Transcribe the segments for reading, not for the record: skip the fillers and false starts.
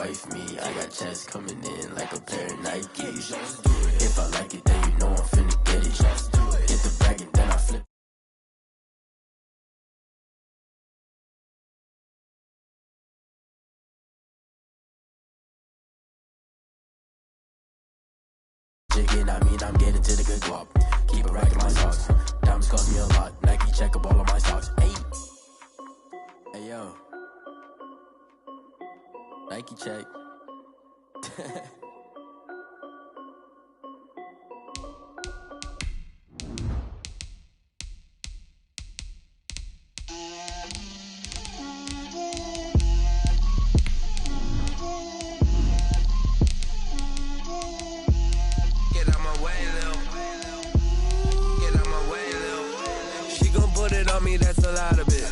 wife me. I got checks coming in like a pair of Nikes. If I like it, then you know I'm finna get it. Get the bag and then I flip. Jigging, I mean I'm getting to the good guap. Keep a rack in my socks. Diamonds cost me a lot. Nike check up all of my socks. Hey yo, Nike check. That's a lot of it.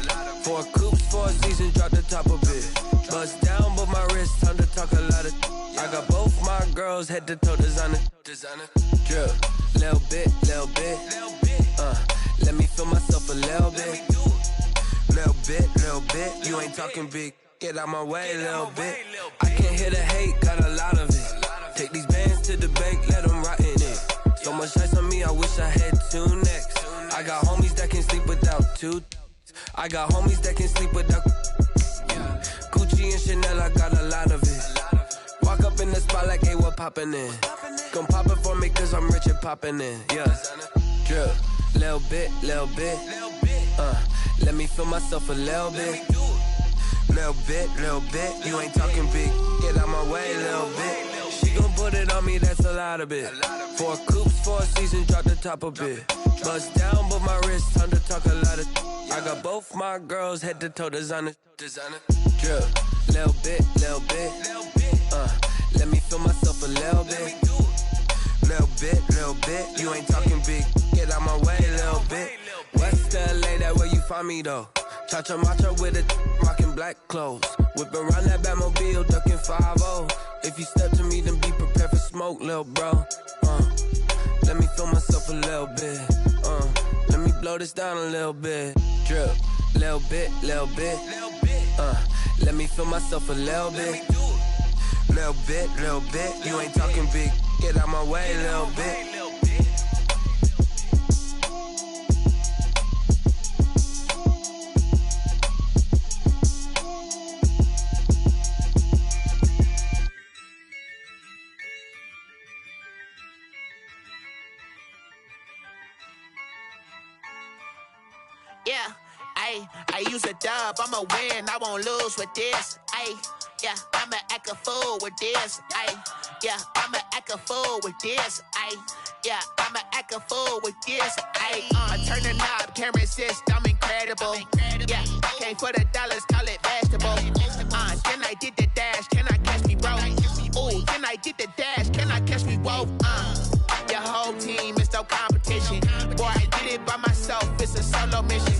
4 coops, 4 seasons, drop the top of it. Bust down, but my wrist, time to talk a lot of. I got both my girls head to toe designer. Drip, little bit. Let me feel myself a little bit. Little bit. You ain't talking big. Get out my way, little bit. I can't hear the hate, got a lot of it. Take these bands to the bank, let them rot in it. So much ice on me, I wish I had 2 necks. I got homies that can sleep without 2. I got homies that can sleep without. Gucci and Chanel, I got a lot of it. Walk up in the spot like, hey, what poppin' in? Gon' pop it for me cause I'm rich and poppin' in. Yeah, drip, little bit. Let me feel myself a little bit. Little bit. You ain't talking big. Get out my way, little bit. She gon' put it on me, that's a lot of it. 4 coops, 4 seasons, drop the top a bit. Bust down, but my wrist, time to talk a lot of. I got both my girls head to toe designer. Drip, little bit. Let me feel myself a little bit. Little bit. You ain't talking big. Get out my way, little bit. West LA, that where you find me though. Cha-cha matcha with a rockin' black clothes. Whip around that Batmobile, ducking 5-0. If you step to me, then be prepared for smoke, lil' bro. Let me feel myself a little bit. Let me blow this down a little bit. Drip, little bit. Let me feel myself a little bit. Little bit. You ain't talking big. Get out my way, little bit. Yeah, I use a dub, I'ma win, I won't lose with this. Yeah, I'ma act a fool with this. Yeah, I'ma act a fool with this. Yeah, I'ma act a fool with this. I turn the knob, camera assist, I'm incredible. Yeah, came for the dollars, call it vegetable. Then I did the dash, can I catch me, bro? Ooh, then I did the dash, can I catch me, whoa? Your whole team is no competition. Boy, I did it by myself, it's a solo mission.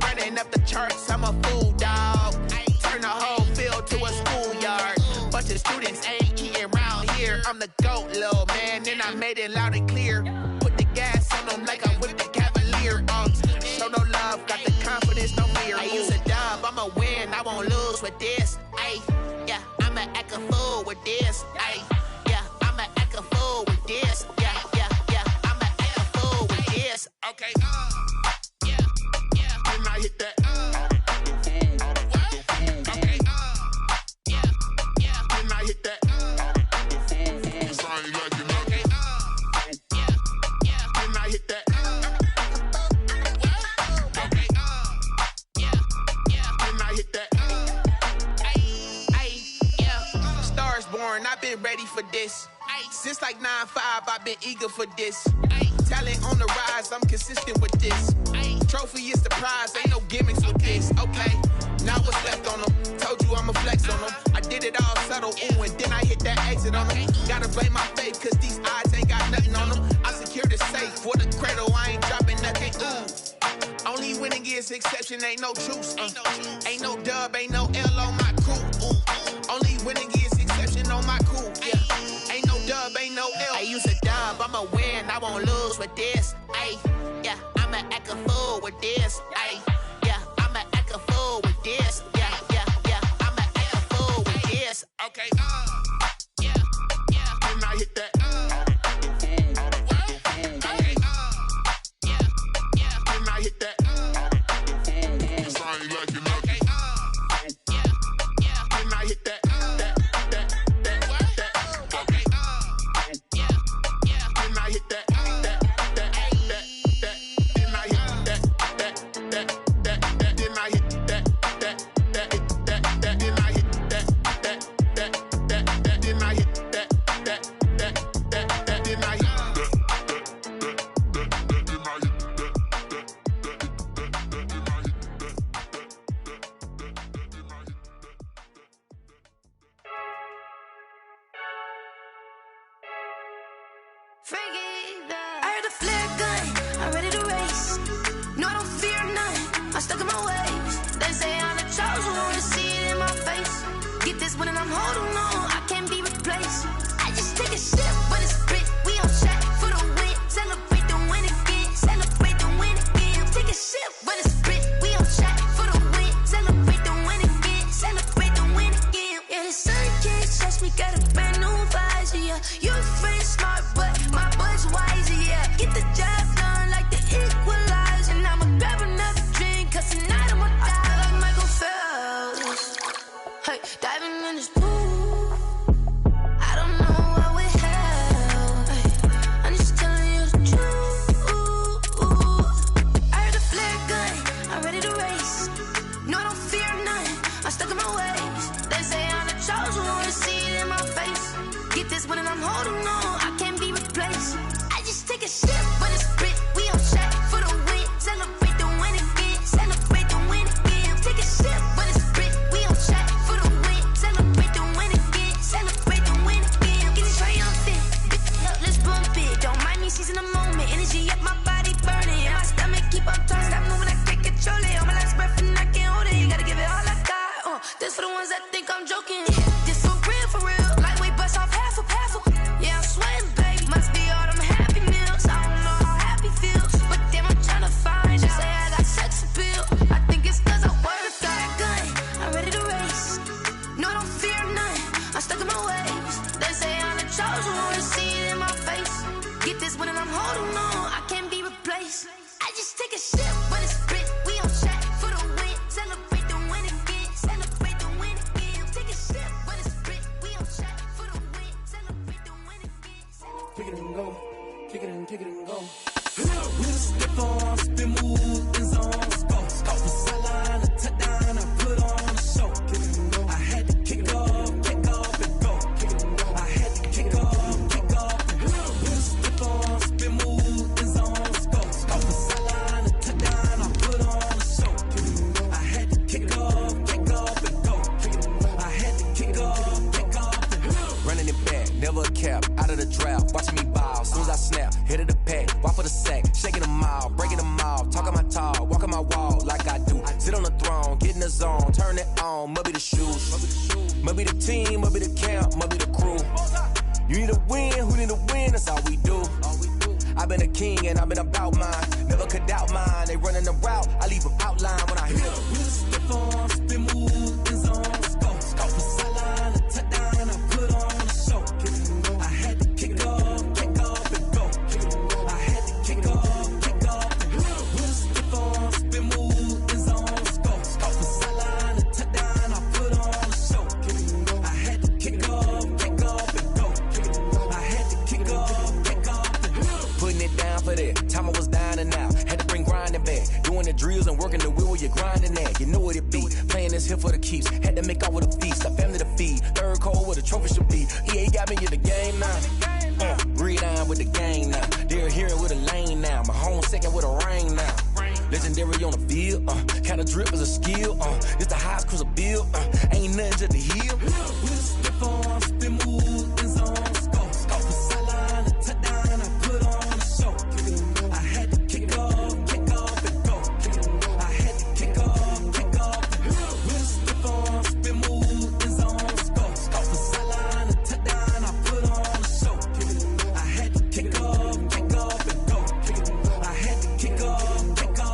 Running up the charts, I'm a fool, dog. Turn the whole field to a schoolyard. Bunch of students ain't eating round here. I'm the GOAT, little man, and I made it loud and clear. Put the gas on them like I'm with the Cavalier. Show no love, got the confidence, no fear. I use a dub, I'ma win, I won't lose with this. Yeah, I'ma act a fool with this. Yeah, I'ma act a fool with this. Yeah, I'ma act a fool with this. Okay, yeah, when I hit that. Okay, yeah, when I hit that. I've been ready for this. Since like 9-5, I've been eager for this. Talent on the rise, I'm consistent with this. Trophy is the prize, ain't no gimmicks with this. Okay, now what's left on them? Told you I'ma flex on them. I did it all subtle, ooh, and then I hit that exit on them. Gotta blame my faith, cause these eyes ain't got nothing on them. I secured the safe for the cradle, I ain't dropping nothing, ooh. Only winning is exception, ain't no truce. Ain't no dub, ain't no L on my crew. Only winning is exception on my crew. Yeah, ain't no dub, ain't no L. I use a dub, I'ma win, I won't lose with this. Yeah, I'ma act a fool with this. Yeah, I'ma act a fool with this. Yeah, I'ma act a fool with this. Okay, yeah, yeah. Then I hit that, what? Okay, yeah, yeah. Then I hit that, cause I ain't liking nothing. Okay, yeah, yeah. Then I hit that, what? Okay, yeah, yeah. Then I hit that, then I hit that, then I hit that, then I hit that, then I hit I heard the flare gun, I'm ready to race. No, I don't fear none, I'm stuck in my ways. They say I'm the chosen one, to see it in my face. Get this one and I'm holding on, I can't be replaced. I just take a sip, but it's spit, we on track for the win. Celebrate the win again, celebrate the win again. Take a sip, but it's spit, we on track for the win. Celebrate the win again, celebrate the win again. Yeah, the sun can't touch me, got a brand new visor, yeah. You friend smart, but my bud's wiser, yeah. Get the job done like the equalizer. And I'ma grab another drink, cause tonight I'ma die like Michael Phelps. Hey, diving in this pool, I don't know what we have. Hey, I'm just telling you the truth. I heard the flare gun, I'm ready to race. No, I don't fear none, I'm stuck in my ways. They say I'm the chosen one, to see it in my face. Get this one and I'm holding on, I can't be replaced. I just take a sip, but it's spit, we on track for the win. Celebrate the win again, celebrate the win again. Take a sip, but it's spit, we on track for the win. Celebrate the win again, celebrate the win again. Get it triumphant, look, let's bump it. Don't mind me seizing the moment, energy up my body burning. And my stomach keep on turning, stop moving, I can't control it. On my last breath and I can't hold it, you gotta give it all I got. This for the ones that think I'm joking. This for real, lightweight bust off half a. Yeah, I'm sweating, baby. Must be all them happy meals. I don't know how happy feels, but damn, I'm tryna find you. Say I got sex appeal. I think it's cause I work that gun. I'm ready to race. No, I don't fear none, I'm stuck in my ways. They say I'm the chosen one, to see it in my face. Get this one and I'm holding on, I can't be replaced. I just take a sip, but it's spit, we on track for the win. Celebrate the win again, celebrate the win again. Take a sip, but it's spit, we on track for the win. Celebrate the win again. Kick it and go, kick it and go. With a step on, spin move, in zones, go. Off the sideline, a touchdown, I put on a show. Kick it and go. I had to kick off and go. Kick it and go. I had to kick off and go. With a step on, spin move, in zones, go. Off the sideline, a touchdown, I put on a show. Kick it and go. I had to kick off and go. Kick it and go. I had to kick off and go. Running it back, never a cap, out of the draft, watching me ball. Soon as I snap, hit of the pack, walk for the sack, shaking them all, breaking them off, talking my talk, walking my wall like I do. Sit on the throne, get in the zone, turn it on, must be the shoes, must be the team, must be the camp, must be the crew. You need a win, who need a win, that's all we do. I've been a king and I've been about mine, never could doubt mine. They running the route, I leave them outline when I hit them. With a step on, spin move, in zones, go. Off the sideline, a touchdown, I put on a show. I had to kick off and go. I had to kick off and go. With a step on, spin move, in zones, go. Off the sideline, a touchdown, I put on a show. I had to kick off and go. I had to kick off and go. Putting it down for that, time I was down and out. Had to bring grinding back, doing the drills and working the wheel where you're grinding at. You know what it be, playing this here for the keeps. Had to make out with a feast, a family to feed. Third cold where the trophy should be. EA got me in the game now. Read on with the game now. They're hearing with a lane now. My home second with a rain now. Legendary on the field, kinda drip is a skill. It's the highest cruiser bill, ain't nothing just to heal. With a step on, spin move, in zones, go. Off the sideline, a touchdown, I put on a show. I had to kick off and go. I had to kick off and go. With a step on, spin move, in zones, go. Off the sideline, a touchdown, I put on a show. I had to kick off and go. I had to kick off and go.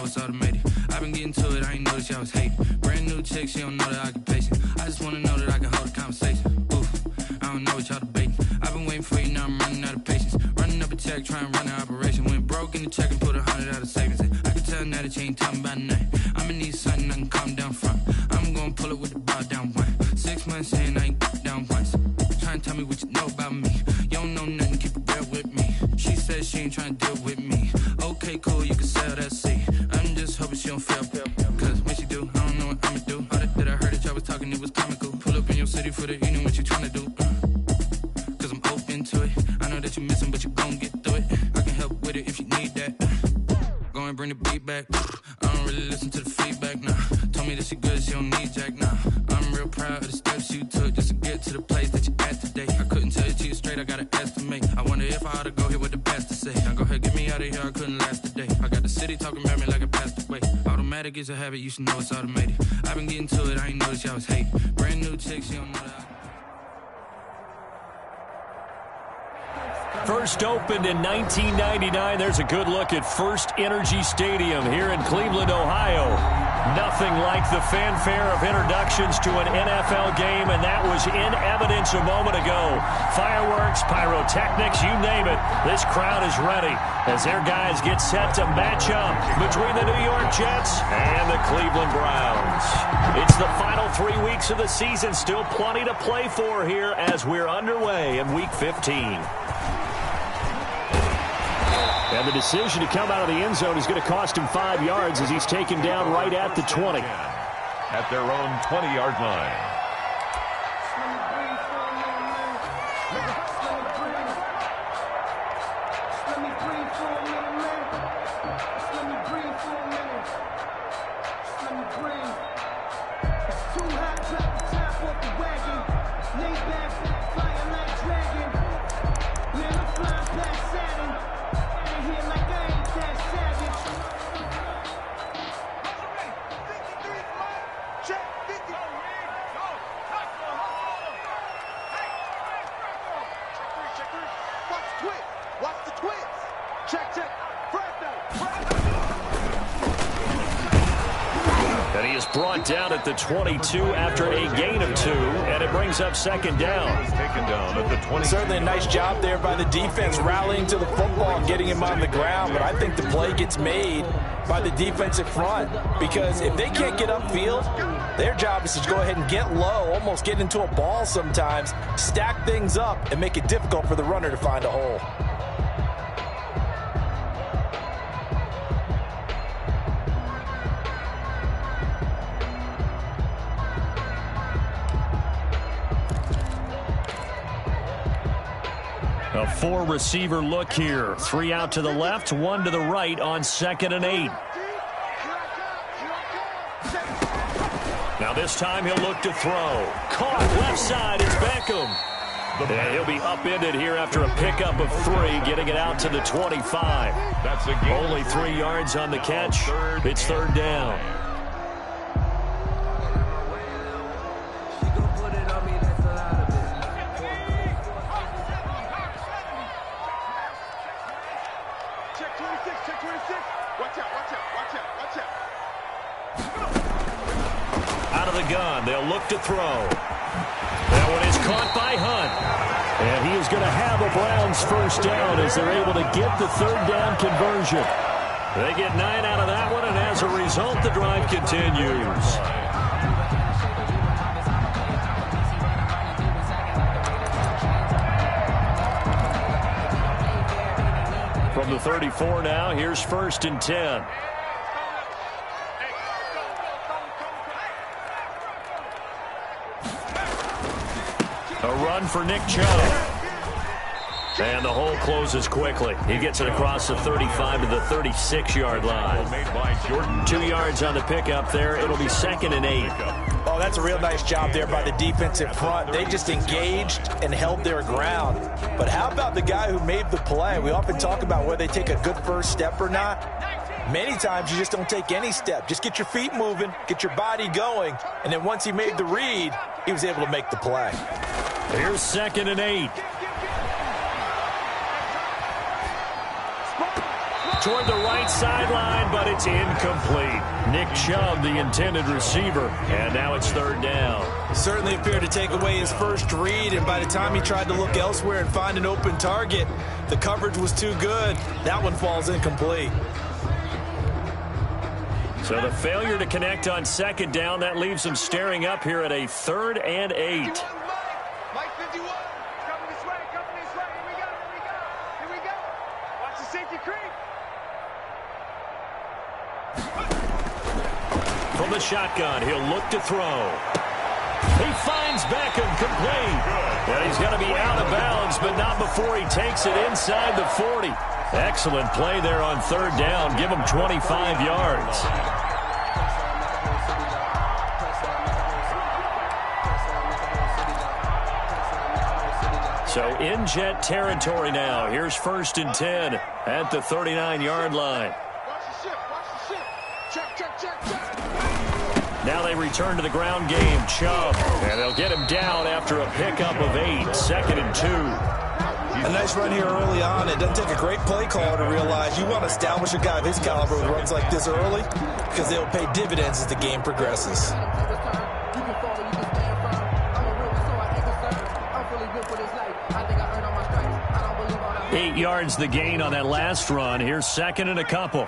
it's automated. I've been getting to it, I ain't noticed y'all was hating. Brand new chick, she don't know the occupation. I just wanna know that I can hold a conversation. Oof, I don't know what y'all debating. I've been waiting for you, now I'm running out of patience. Running up a check, trying to run an operation. Went broke in the check and put 100 out of savings in. I can tell now that you ain't talking about nothing. I'ma need something I can calm down front. I'm gonna pull it with the bar down one. 6 months in, I ain't down once. Trying to tell me what you know about me. You don't know nothing, keep it real with me. She says she ain't trying to deal with me. Okay, cool, you can sell that seat. I'm just hoping she don't fail. Cause when she do, I don't know what I'ma do. All that I heard that y'all was talking, it was comical. Pull up in your city for the evening, what you trying to do? Cause I'm open to it. I know that you're missing, but you gon' get through it. I can help with it if you need that. Go and bring the beat back. I don't really listen to the feedback, nah. Told me that she good, she don't need Jack, nah. I'm real proud of the steps you took just to get to the place that you at today. I couldn't tell you to you straight, I gotta estimate. I wonder if I ought to go here with the best to say. Now go ahead, get me out of here, I couldn't last a day. I got the city talking about me like I passed away. Automatic is a habit, you should know it's automated. I've been getting to it, I ain't noticed y'all was hating. Brand new chick, she don't know that. First opened in 1999. There's a good look at First Energy Stadium here in Cleveland, Ohio. Nothing like the fanfare of introductions to an NFL game, and that was in evidence a moment ago. Fireworks, pyrotechnics, you name it. This crowd is ready as their guys get set to match up between the New York Jets and the Cleveland Browns. It's the final 3 weeks of the season. Still plenty to play for here as we're underway in Week 15. And the decision to come out of the end zone is going to cost him 5 yards as he's taken down right at the 20. At their own 20-yard line. Brought down at the 22 after a gain of 2, and it brings up second down. Taken down at the 20. Certainly a nice job there by the defense rallying to the football and getting him on the ground, but I think the play gets made by the defensive front because if they can't get upfield, their job is to go ahead and get low, almost get into a ball sometimes, stack things up, and make it difficult for the runner to find a hole. A 4-receiver look here. 3 out to the left, 1 to the right on 2nd and 8. Now this time he'll look to throw. Caught left side is Beckham. And he'll be upended here after a pickup of 3, getting it out to the 25. That's a gain. Only 3 yards on the catch. It's 3rd down. Out of the gun, they'll look to throw. That one is caught by Hunt. And he is going to have a Browns first down as they're able to get the 3rd down conversion. They get 9 out of that one, and as a result, the drive continues. From the 34 now, here's 1st and 10. A run for Nick Chubb. And the hole closes quickly. He gets it across the 35 to the 36-yard line. Made by Jordan. 2 yards on the pickup there. It'll be 2nd and 8. Oh, that's a real nice job there by the defensive front. They just engaged and held their ground. But how about the guy who made the play? We often talk about whether they take a good first step or not. Many times you just don't take any step. Just get your feet moving, get your body going, and then once he made the read, he was able to make the play. Here's 2nd and 8. toward the right sideline, but it's incomplete. Nick Chubb, the intended receiver, and now it's third down. Certainly appeared to take away his first read, and by the time he tried to look elsewhere and find an open target, the coverage was too good. That one falls incomplete. So the failure to connect on second down, that leaves him staring up here at a 3rd and 8. Mike 51. Coming this way. Here we go. Watch the safety creep. From the shotgun, he'll look to throw. He finds Beckham complete. And he's going to be out of bounds, but not before he takes it inside the 40. Excellent play there on third down. Give him 25 yards. So in Jet territory now. Here's 1st and 10 at the 39-yard line. Now they return to the ground game. Chubb, and they'll get him down after a pickup of 8. 2nd and 2. A nice run here early on. It doesn't take a great play caller to realize you want to establish a guy of his caliber with runs like this early because they'll pay dividends as the game progresses. 8 yards the gain on that last run. Here's 2nd and a couple.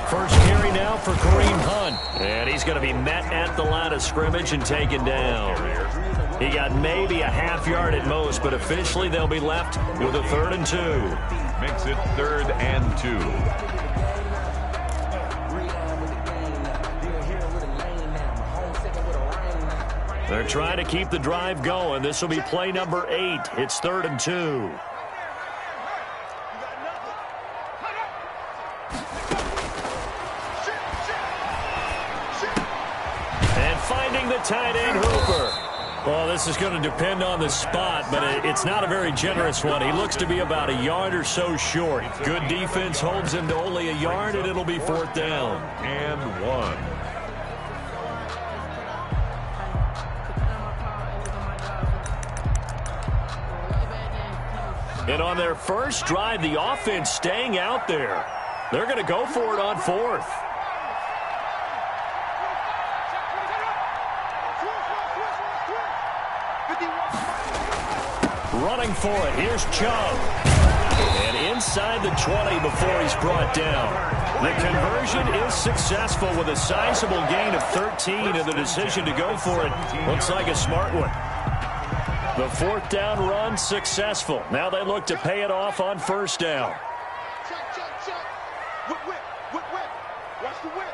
First carry now for Kareem Hunt. And he's going to be met at the line of scrimmage and taken down. He got maybe a half yard at most, but officially they'll be left with a 3rd and 2. Makes it 3rd and 2. They're trying to keep the drive going. This will be play number 8. It's 3rd and 2. And finding the tight end, Hooper. Well, this is going to depend on the spot, but it's not a very generous one. He looks to be about a yard or so short. Good defense holds him to only a yard, and it'll be 4th down. And 1. And on their first drive, the offense staying out there. They're going to go for it on 4th. Running for it. Here's Chubb. And inside the 20 before he's brought down. The conversion is successful with a sizable gain of 13, and the decision to go for it looks like a smart one. The 4th down run successful. Now they look to pay it off on 1st down. Check. Whip. Watch the whip.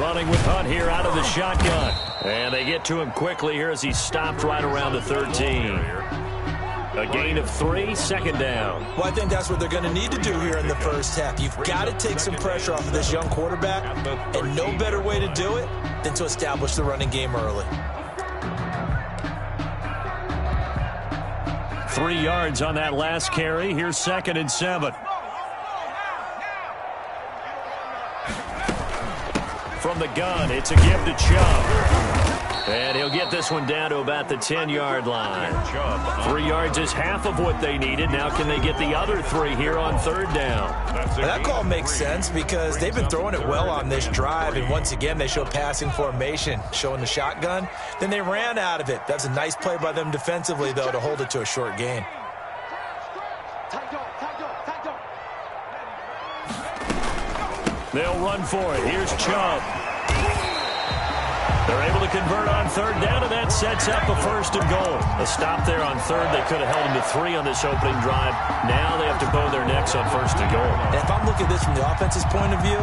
Running with Hunt here out of the shotgun. And they get to him quickly here as he's stopped right around the 13. A gain of 3, 2nd down. Well, I think that's what they're going to need to do here in the first half. You've got to take some pressure off of this young quarterback, and no better way to do it than to establish the running game early. 3 yards on that last carry. Here's 2nd and 7. From the gun, it's a give to Chubb. And he'll get this one down to about the 10-yard line. 3 yards is half of what they needed. Now can they get the other 3 here on 3rd down? That call makes sense because they've been throwing it well on this drive, and once again they show passing formation, showing the shotgun. Then they ran out of it. That's a nice play by them defensively, though, to hold it to a short gain. They'll run for it. Here's Chubb. They're able to convert on 3rd down, and that sets up a 1st and goal. A stop there on 3rd. They could have held him to 3 on this opening drive. Now they have to bow their necks on 1st and goal. And if I'm looking at this from the offense's point of view,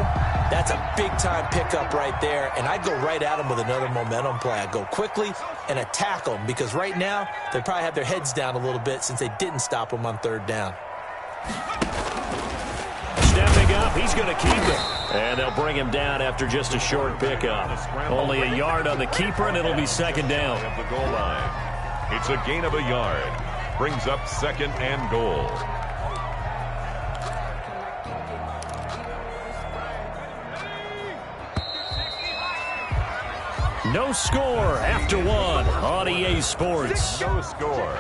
that's a big-time pickup right there, and I'd go right at them with another momentum play. I'd go quickly and attack them because right now they probably have their heads down a little bit since they didn't stop them on 3rd down. Stepping up, he's going to keep it. And they'll bring him down after just a short pickup. Only a yard on the keeper, and it'll be 2nd down. At the goal line. It's a gain of a yard. Brings up 2nd and goal. No score after one on EA Sports. No score.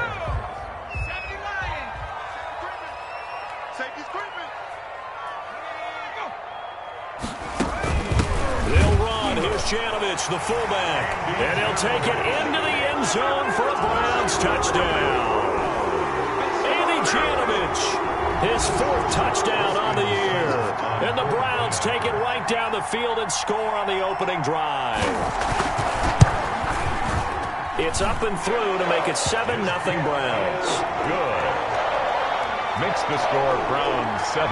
They'll run. Here's Janovich, the fullback. And he'll take it into the end zone for a Browns touchdown. Andy Janovich, his 4th touchdown on the year. And the Browns take it right down the field and score on the opening drive. It's up and through to make it 7-0 Browns. Good. Makes the score Browns 7,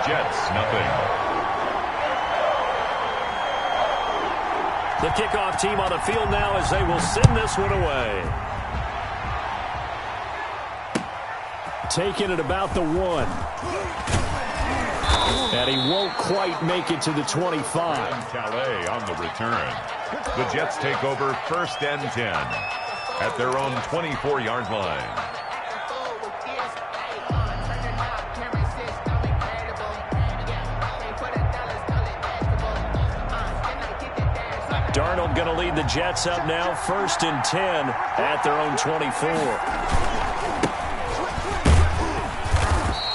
Jets 0. The kickoff team on the field now as they will send this one away. Taking it about the 1. And he won't quite make it to the 25. Calais on the return. The Jets take over 1st and 10 at their own 24-yard line. Darnold going to lead the Jets up now, 1st and 10 at their own 24.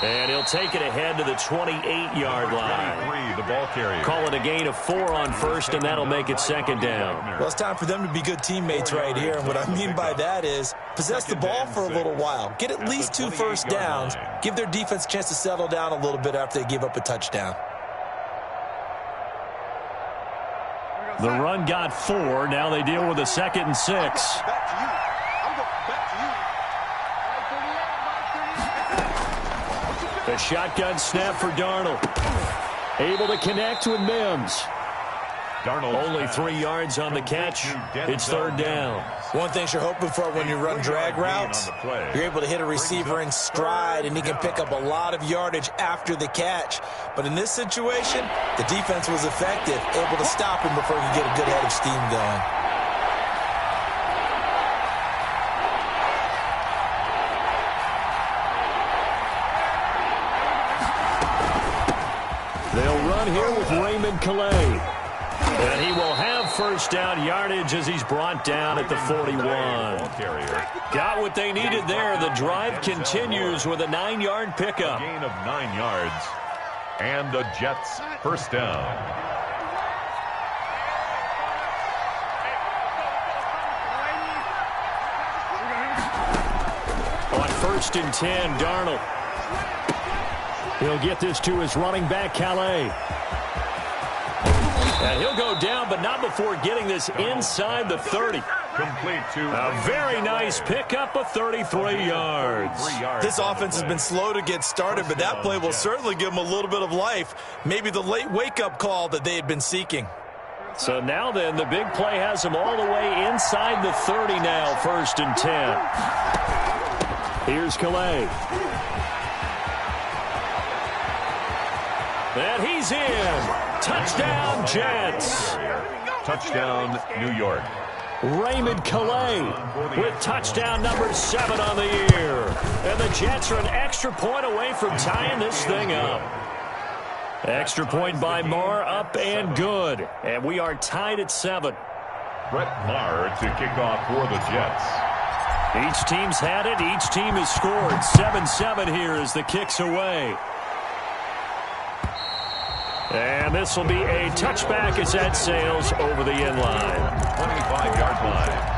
And he'll take it ahead to the 28-yard line. The ball carrier. Call it a gain of 4 on 1st, and that'll make it 2nd down. Well, it's time for them to be good teammates right here. And what I mean by that is possess the ball for a little while. Get at least 2 first downs. Give their defense a chance to settle down a little bit after they give up a touchdown. The run got 4. Now they deal with a 2nd and 6. The shotgun snap for Darnold. Able to connect with Mims. Darnold only 3 yards on the catch. It's 3rd down. One thing you're hoping for when you run drag routes, you're able to hit a receiver in stride, and he can pick up a lot of yardage after the catch. But in this situation, the defense was effective, able to stop him before he could get a good head of steam going. They'll run here with Rmnfl. And he will have 1st down yardage as he's brought down at the 41. Got what they needed there. The drive continues with a 9-yard pickup. Gain of 9 yards. And the Jets 1st down. On 1st and 10, Darnold. He'll get this to his running back, Calais. And he'll go down, but not before getting this inside the 30. Complete to a very nice pickup of 33 yards. This offense has been slow to get started, but that play will certainly give them a little bit of life. Maybe the late wake-up call that they had been seeking. So now then, the big play has them all the way inside the 30 now, 1st and 10. Here's Calais. And he's in. Touchdown, Jets. Touchdown, New York. Rmnfl with touchdown number 7 on the year. And the Jets are an extra point away from tying this thing up. Extra point by Marr, up and good. And we are tied at 7. Brett Maher to kick off for the Jets. Each team's had it. Each team has scored. 7-7 here as the kick's away. And this will be a touchback as that sails over the end line. 25-yard line.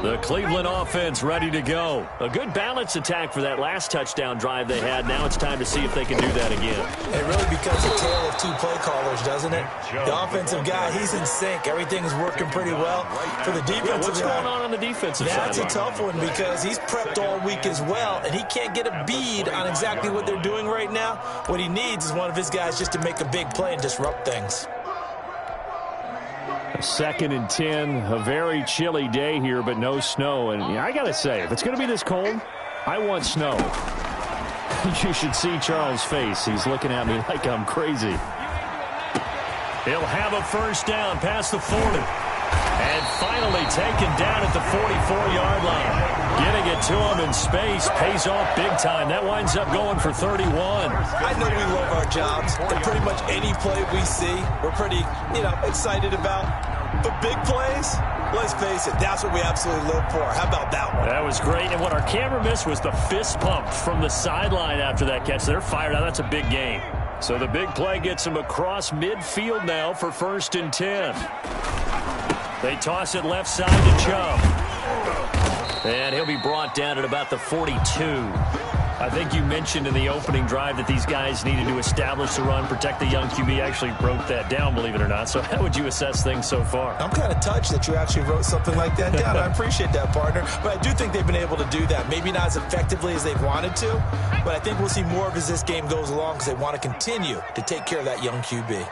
The Cleveland offense ready to go. A good balance attack for that last touchdown drive they had. Now it's time to see if they can do that again. It really becomes a tale of 2 play callers, doesn't it? The offensive guy, he's in sync. Everything's working pretty well. For the defensive guy, what's going on the defensive side? That's a tough one because he's prepped all week as well, and he can't get a bead on exactly what they're doing right now. What he needs is one of his guys just to make a big play and disrupt things. 2nd and 10, a very chilly day here, but no snow. And I got to say, if it's going to be this cold, I want snow. You should see Charles' face. He's looking at me like I'm crazy. He'll have a 1st down past the 40. And finally taken down at the 44-yard line. Getting it to him in space pays off big time. That winds up going for 31. I know we love our jobs, and pretty much any play we see, we're pretty, excited about. But big plays, let's face it, that's what we absolutely live for. How about that one? That was great. And what our camera missed was the fist pump from the sideline after that catch. They're fired out. That's a big game. So the big play gets him across midfield now for 1st and 10. They toss it left side to Chubb. And he'll be brought down at about the 42. I think you mentioned in the opening drive that these guys needed to establish the run, protect the young QB. I actually wrote that down, believe it or not. So how would you assess things so far? I'm kind of touched that you actually wrote something like that down. I appreciate that, partner. But I do think they've been able to do that. Maybe not as effectively as they've wanted to, but I think we'll see more of as this game goes along because they want to continue to take care of that young QB.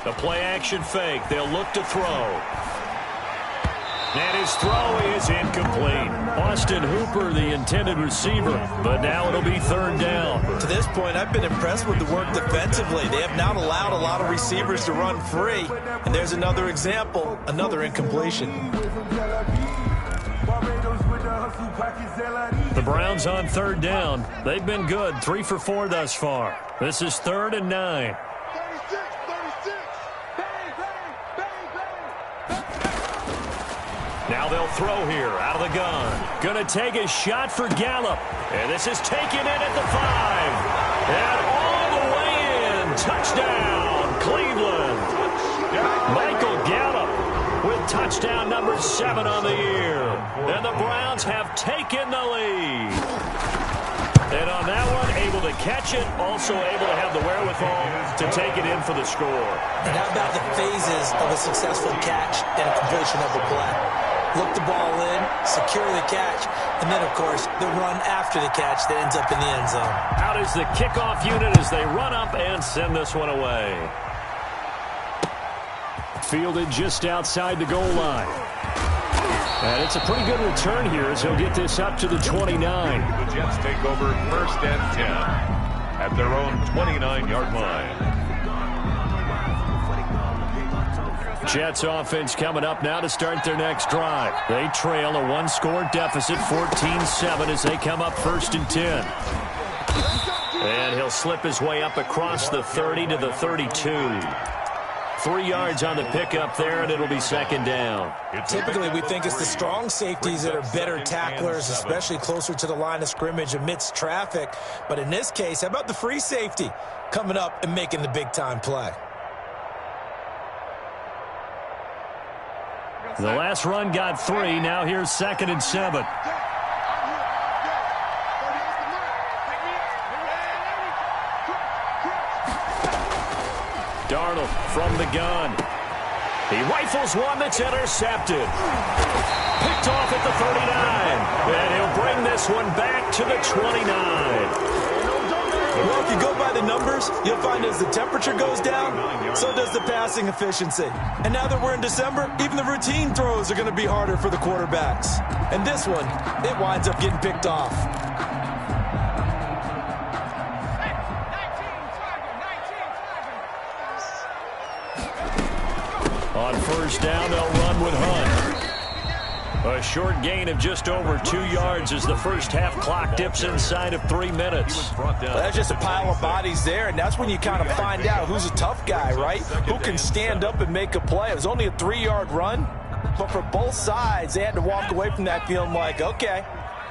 The play-action fake. They'll look to throw. And his throw is incomplete. Austin Hooper, the intended receiver, but now it'll be 3rd down. To this point, I've been impressed with the work defensively. They have not allowed a lot of receivers to run free. And there's another example, another incompletion. The Browns on 3rd down. They've been good, 3 for 4 thus far. This is 3rd and 9. Now they'll throw here out of the gun. Going to take a shot for Gallup. And this is taken in at the 5. And all the way in. Touchdown, Cleveland. Michael Gallup with touchdown number 7 on the year. And the Browns have taken the lead. And on that one, able to catch it, also able to have the wherewithal to take it in for the score. And how about the phases of a successful catch and a completion of a play? Look the ball in, secure the catch, and then, of course, the run after the catch that ends up in the end zone. Out is the kickoff unit as they run up and send this one away. Fielded just outside the goal line. And it's a pretty good return here as he'll get this up to the 29. The Jets take over 1st and 10 at their own 29-yard line. Jets offense coming up now to start their next drive. They trail a 1-score deficit, 14-7, as they come up 1st and 10. And he'll slip his way up across the 30 to the 32. 3 yards on the pickup there, and it'll be 2nd down. Typically, we think it's the strong safeties that are better tacklers, especially closer to the line of scrimmage amidst traffic. But in this case, how about the free safety coming up and making the big-time play? The last run got 3. Now here's 2nd and 7. Darnold from the gun. He rifles one that's intercepted. Picked off at the 39. And he'll bring this one back to the 29. Well, if you go by the numbers, you'll find as the temperature goes down, so does the passing efficiency. And now that we're in December, even the routine throws are going to be harder for the quarterbacks. And this one, it winds up getting picked off. On 1st down, they'll run with Hunt. A short gain of just over 2 yards as the first half clock dips inside of 3 minutes. Well, that's just a pile of bodies there, and that's when you kind of find out who's a tough guy, right? Who can stand up and make a play. It was only a 3-yard run, but for both sides, they had to walk away from that feeling like, okay,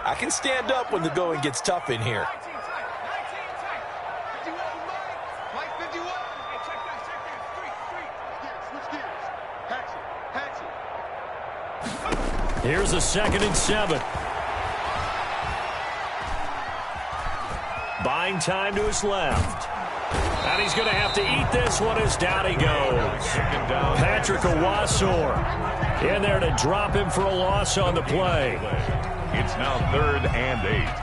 I can stand up when the going gets tough in here. Here's a 2nd and 7. Buying time to his left. And he's going to have to eat this one as down he goes. Patrick Owasor in there to drop him for a loss on the play. It's now 3rd and 8.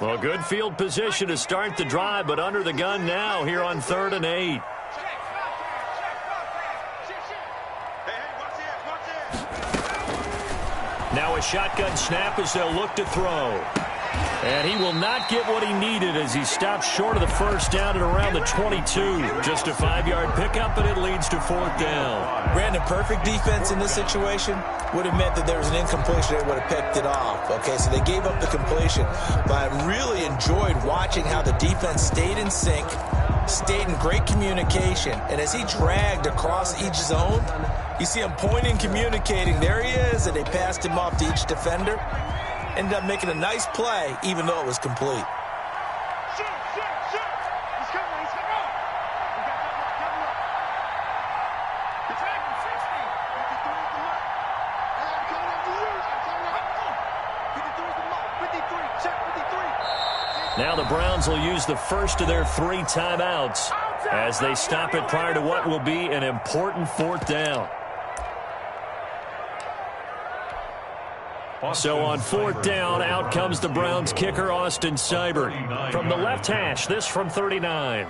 Well, good field position to start the drive, but under the gun now here on 3rd and 8. Now a shotgun snap as they'll look to throw. And he will not get what he needed as he stops short of the first down at around the 22. Just a 5-yard pickup, and it leads to 4th down. Brandon, perfect defense in this situation would have meant that there was an incompletion. They would have picked it off. Okay, so they gave up the completion. But I really enjoyed watching how the defense stayed in sync, stayed in great communication. And as he dragged across each zone, you see him pointing, communicating. There he is, and they passed him off to each defender. Ended up making a nice play, even though it was complete. Shoot! He's coming! We got cover up. The track is 60. 53 is the mark. I'm coming up to you. I'm coming up. 53 is the mark. 53. Check 53. Now the Browns will use the first of their 3 timeouts as they stop it prior to what will be an important 4th down. So on 4th down, out comes the Browns kicker, Austin Seibert. From the left hash, this from 39.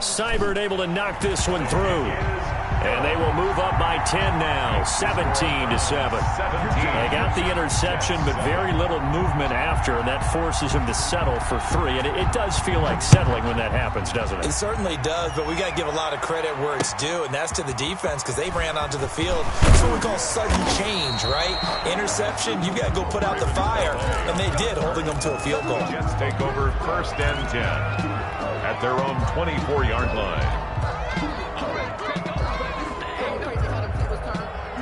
Seibert able to knock this one through. And they will move up by 10 now, 17-7. They got the interception, but very little movement after, and that forces him to settle for 3. And it does feel like settling when that happens, doesn't it? It certainly does, but we got to give a lot of credit where it's due, and that's to the defense because they ran onto the field. It's what we call sudden change, right? Interception, you got to go put out the fire, and they did, holding them to a field goal. The Jets take over 1st and 10 at their own 24-yard line.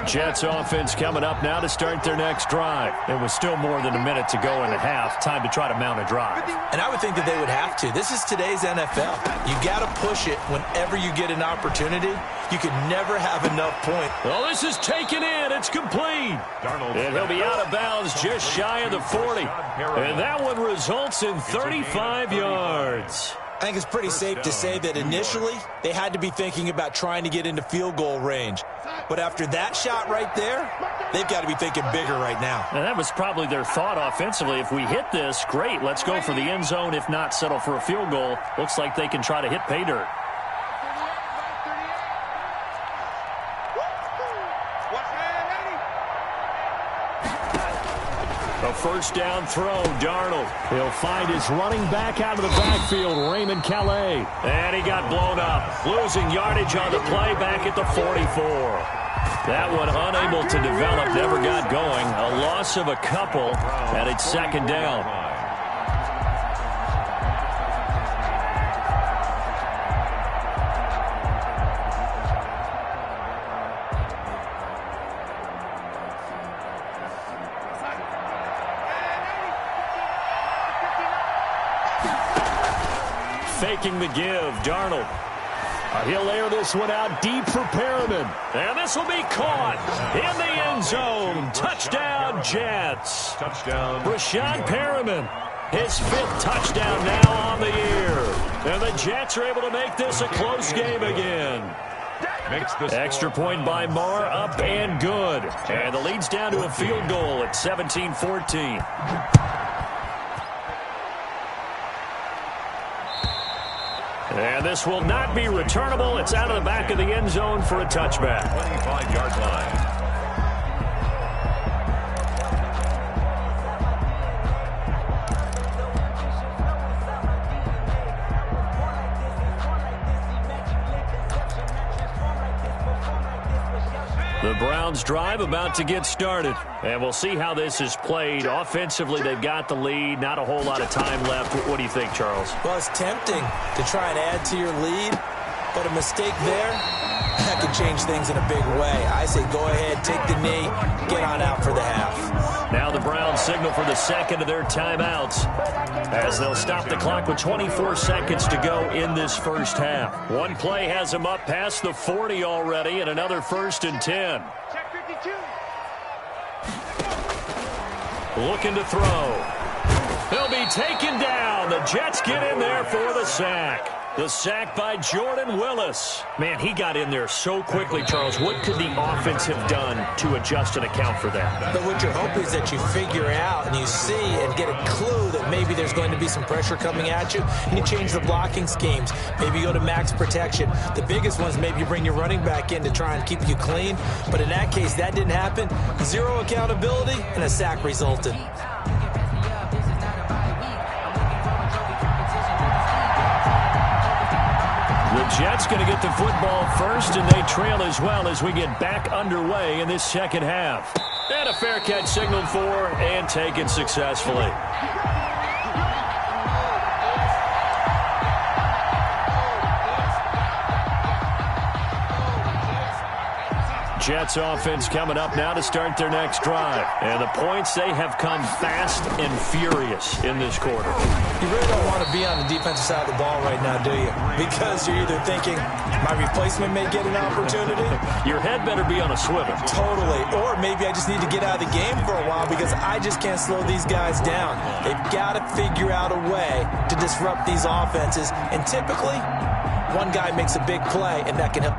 Jets offense coming up now to start their next drive. There was still more than a minute to go in the half. Time to try to mount a drive. And I would think that they would have to. This is today's NFL. You got to push it whenever you get an opportunity. You can never have enough points. Well, this is taken in. It's complete. And he'll be out of bounds just shy of the 40. And that one results in 35 yards. I think it's pretty safe to say that initially they had to be thinking about trying to get into field goal range. But after that shot right there, they've got to be thinking bigger right now. And that was probably their thought offensively. If we hit this, great. Let's go for the end zone. If not, settle for a field goal. Looks like they can try to hit pay dirt. A 1st down throw, Darnold. He'll find his running back out of the backfield, Rmnfl. And he got blown up. Losing yardage on the play back at the 44. That one unable to develop, never got going. A loss of a couple, and it's 2nd down. Faking the give, Darnold. He'll air this one out deep for Perriman. And this will be caught in the end zone. Touchdown, Jets. Touchdown. Brashad Perriman, his 5th touchdown now on the year. And the Jets are able to make this a close game again. Extra point by Marr, up and good. And the lead's down to a field goal at 17-14. And this will not be returnable. It's out of the back of the end zone for a touchback. 25-yard line. The Browns drive about to get started. And we'll see how this is played. Offensively, they've got the lead. Not a whole lot of time left. What do you think, Charles? Well, it's tempting to try and add to your lead, but a mistake there, that could change things in a big way. I say go ahead, take the knee, get on out for the half. Now the Browns signal for the 2nd of their timeouts as they'll stop the clock with 24 seconds to go in this first half. One play has them up past the 40 already, and another 1st and 10. Check 52. Looking to throw. He'll be taken down. The Jets get in there for the sack. The sack by Jordan Willis. Man, he got in there so quickly, Charles. What could the offense have done to adjust and account for that? But what you're hoping is that you figure out and you see and get a clue that maybe there's going to be some pressure coming at you, and you change the blocking schemes. Maybe you go to max protection. The biggest ones, maybe you bring your running back in to try and keep you clean. But in that case, that didn't happen. Zero accountability, and a sack resulted. The Jets going to get the football first, and they trail as well as we get back underway in this second half. And a fair catch signaled for and taken successfully. Jets offense coming up now to start their next drive. And the points, they have come fast and furious in this quarter. You really don't want to be on the defensive side of the ball right now, do you? Because you're either thinking, my replacement may get an opportunity. Your head better be on a swivel. Totally. Or maybe I just need to get out of the game for a while because I just can't slow these guys down. They've got to figure out a way to disrupt these offenses. And typically, one guy makes a big play, and that can help.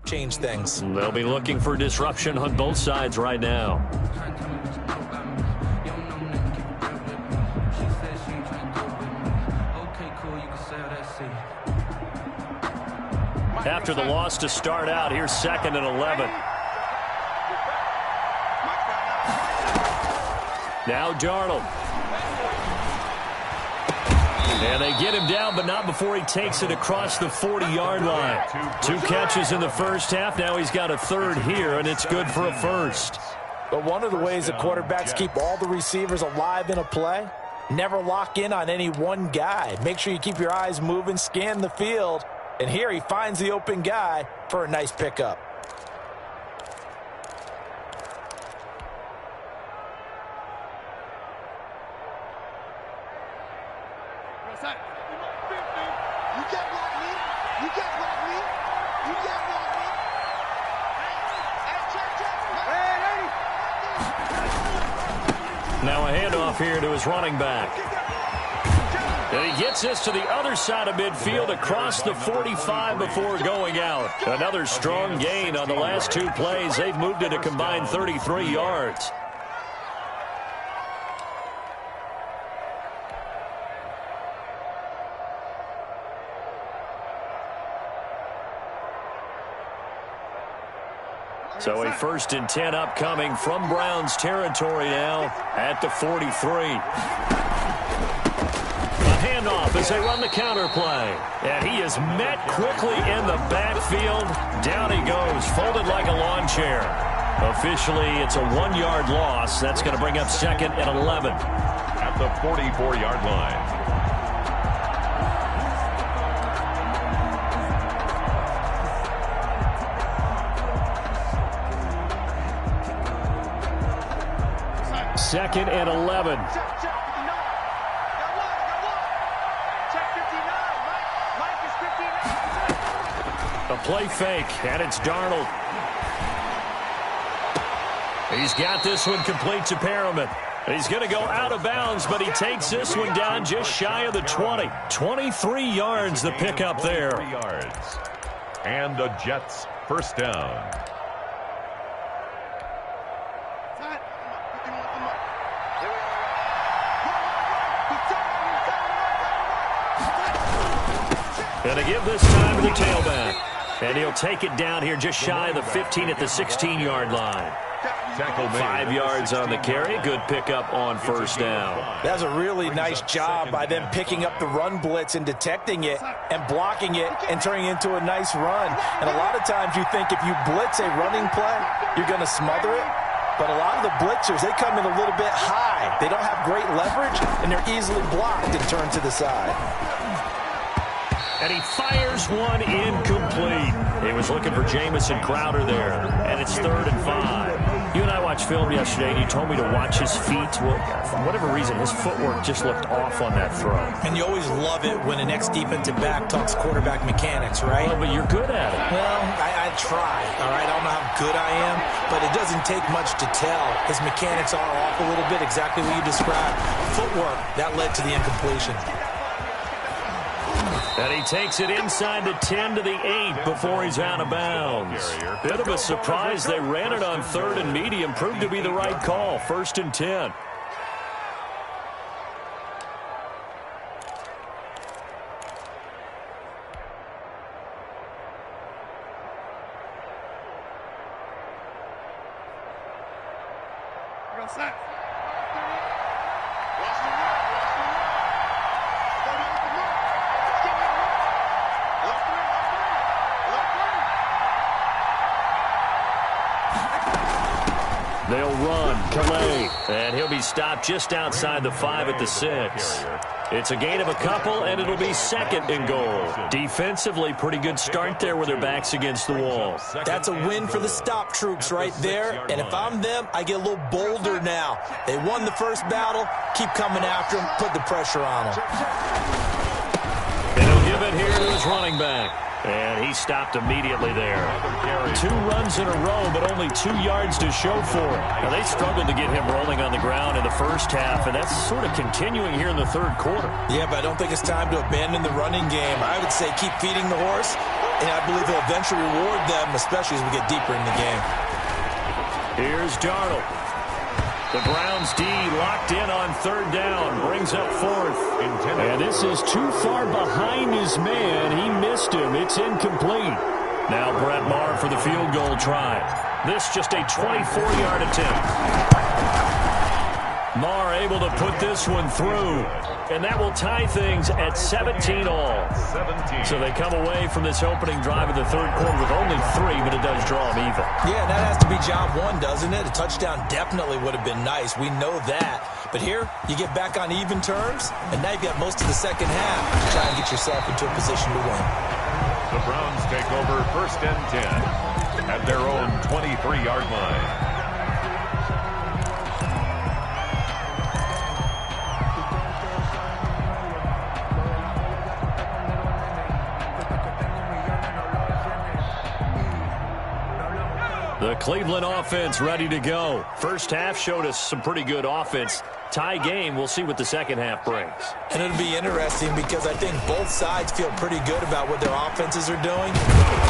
Change things. They'll be looking for disruption on both sides right now. After the loss to start out, here's 2nd and 11. Now Darnold. And they get him down, but not before he takes it across the 40-yard line. 2 catches in the first half. Now he's got a third here, and it's good for a first. But one of the ways that quarterbacks keep all the receivers alive in a play, never lock in on any one guy. Make sure you keep your eyes moving, scan the field. And here he finds the open guy for a nice pickup. Now a handoff here to his running back. And he gets this to the other side of midfield across the 45 before going out. Another strong gain on the last 2 plays. They've moved it a combined 33 yards. So a 1st and 10 upcoming from Browns territory now at the 43. A handoff as they run the counter play. And he is met quickly in the backfield. Down he goes, folded like a lawn chair. Officially, it's a 1-yard loss. That's going to bring up 2nd and 11. At the 44-yard line. Second and 11. A play fake, and it's Darnold. He's got this one complete to Perriman. He's going to go out of bounds, but he takes this one down just shy of the 20. 23 yards the pickup there. 3 yards. And the Jets first down. Going to give this time to the tailback. And he'll take it down here just shy of the 15 at the 16-yard line. 5 yards on the carry. Good pickup on first down. That's a really nice job by them picking up the run blitz and detecting it and blocking it and turning it into a nice run. And a lot of times you think if you blitz a running play, you're going to smother it. But a lot of the blitzers, they come in a little bit high. They don't have great leverage, and they're easily blocked and turned to the side. And he fires one incomplete. He was looking for Jamison Crowder there. And it's 3rd and 5. You and I watched film yesterday, and you told me to watch his feet. Well, for whatever reason, his footwork just looked off on that throw. And you always love it when an ex-defensive back talks quarterback mechanics, right? Well, but you're good at it. Well, I try, all right? I don't know how good I am, but it doesn't take much to tell. His mechanics are off a little bit, exactly what you described. Footwork, that led to the incompletion. And he takes it inside the 10 to the 8 before he's out of bounds. Bit of a surprise. They ran it on 3rd and medium. Proved to be the right call. 1st and 10. They'll run. Calais. And he'll be stopped just outside the 5 at the 6. It's a gain of a couple, and it'll be 2nd and goal. Defensively, pretty good start there with their backs against the wall. That's a win for the stop troops right there. And if I'm them, I get a little bolder now. They won the first battle. Keep coming after them. Put the pressure on them. And he'll give it here to his running back. And he stopped immediately there. 2 runs in a row, but only 2 yards to show for it. Now, they struggled to get him rolling on the ground in the first half, and that's sort of continuing here in the 3rd quarter. Yeah, but I don't think it's time to abandon the running game. I would say keep feeding the horse, and I believe he'll eventually reward them, especially as we get deeper in the game. Here's Darnold. The Browns D locked in on 3rd down, brings up 4th. And this is too far behind his man. He missed him. It's incomplete. Now Brett Maher for the field goal try. This just a 24-yard attempt. Maher able to put this one through. And that will tie things at 17 all. So they come away from this opening drive in the 3rd quarter with only 3, but it does draw them even. Yeah, that has to be job 1, doesn't it? A touchdown definitely would have been nice. We know that. But here, you get back on even terms, and now you've got most of the second half to try and get yourself into a position to win. The Browns take over 1st and 10 at their own 23-yard line. The Cleveland offense ready to go. First half showed us some pretty good offense. Tie game, we'll see what the second half brings. And it'll be interesting because I think both sides feel pretty good about what their offenses are doing.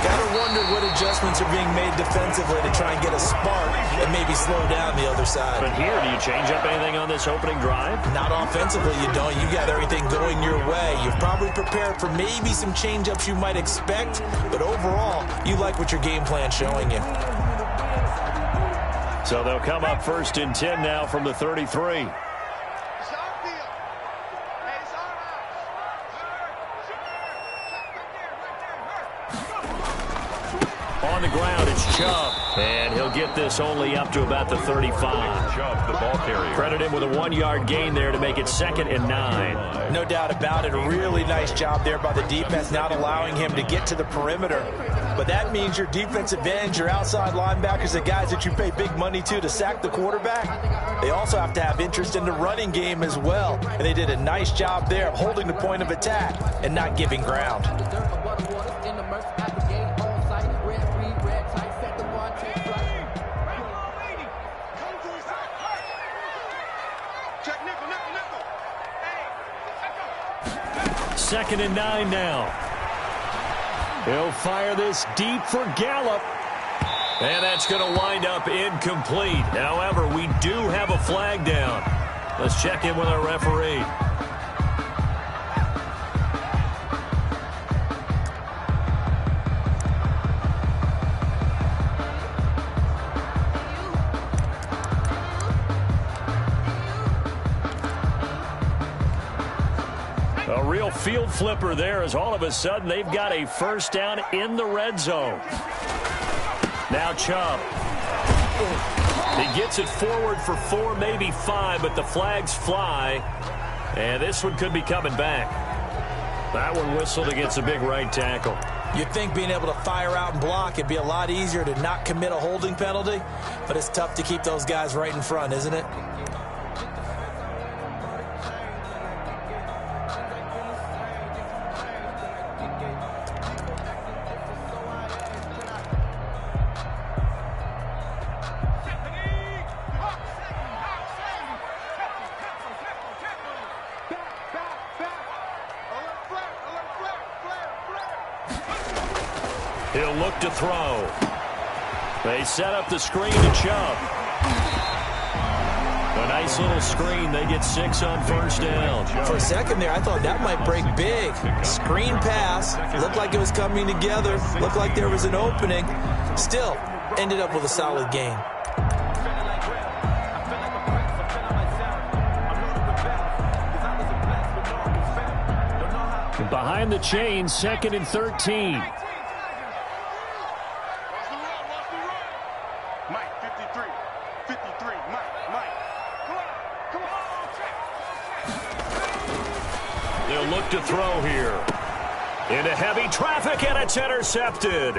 Gotta wonder what adjustments are being made defensively to try and get a spark and maybe slow down the other side. But here, do you change up anything on this opening drive? Not offensively, you don't. You got everything going your way. You've probably prepared for maybe some change-ups you might expect, but overall, you like what your game plan's showing you. So they'll come up 1st and 10 now from the 33. On the ground, it's Chubb. And he'll get this only up to about the 35. Chubb, the ball carrier. Credit him with a 1-yard gain there to make it 2nd and 9. No doubt about it. A really nice job there by the defense, not allowing him to get to the perimeter. But that means your defensive ends, your outside linebackers, the guys that you pay big money to sack the quarterback, they also have to have interest in the running game as well. And they did a nice job there of holding the point of attack and not giving ground. Second and 9 now. He'll fire this deep for Gallup. And that's going to wind up incomplete. However, we do have a flag down. Let's check in with our referee. A real field flipper there as all of a sudden they've got a first down in the red zone. Now Chubb. He gets it forward for 4, maybe 5, but the flags fly. And this one could be coming back. That one whistled against a big right tackle. You'd think being able to fire out and block, it'd be a lot easier to not commit a holding penalty. But it's tough to keep those guys right in front, isn't it? He'll look to throw. They set up the screen to Chubb. A nice little screen. They get 6 on first down. For a second there, I thought that might break big. Screen pass. Looked like it was coming together. Looked like there was an opening. Still, ended up with a solid gain. Behind the chain, 2nd and 13. They'll look to throw here. Into heavy traffic, and it's intercepted.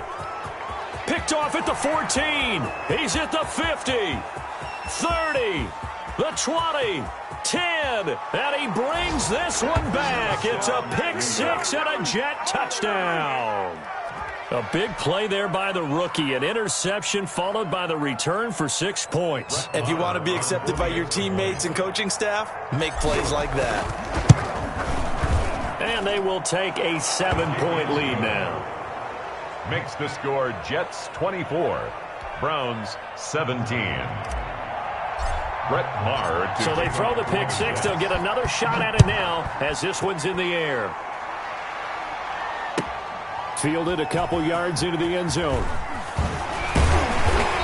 Picked off at the 14. He's at the 50. 30. The 20. 10. And he brings this one back. It's a pick 6 and a Jet touchdown. A big play there by the rookie. An interception followed by the return for 6 points. If you want to be accepted by your teammates and coaching staff, make plays like that. And they will take a 7-point lead now. Makes the score Jets 24, Browns 17. Brett Maher. So they throw the pick 6. They'll get another shot at it now as this one's in the air. Fielded a couple yards into the end zone.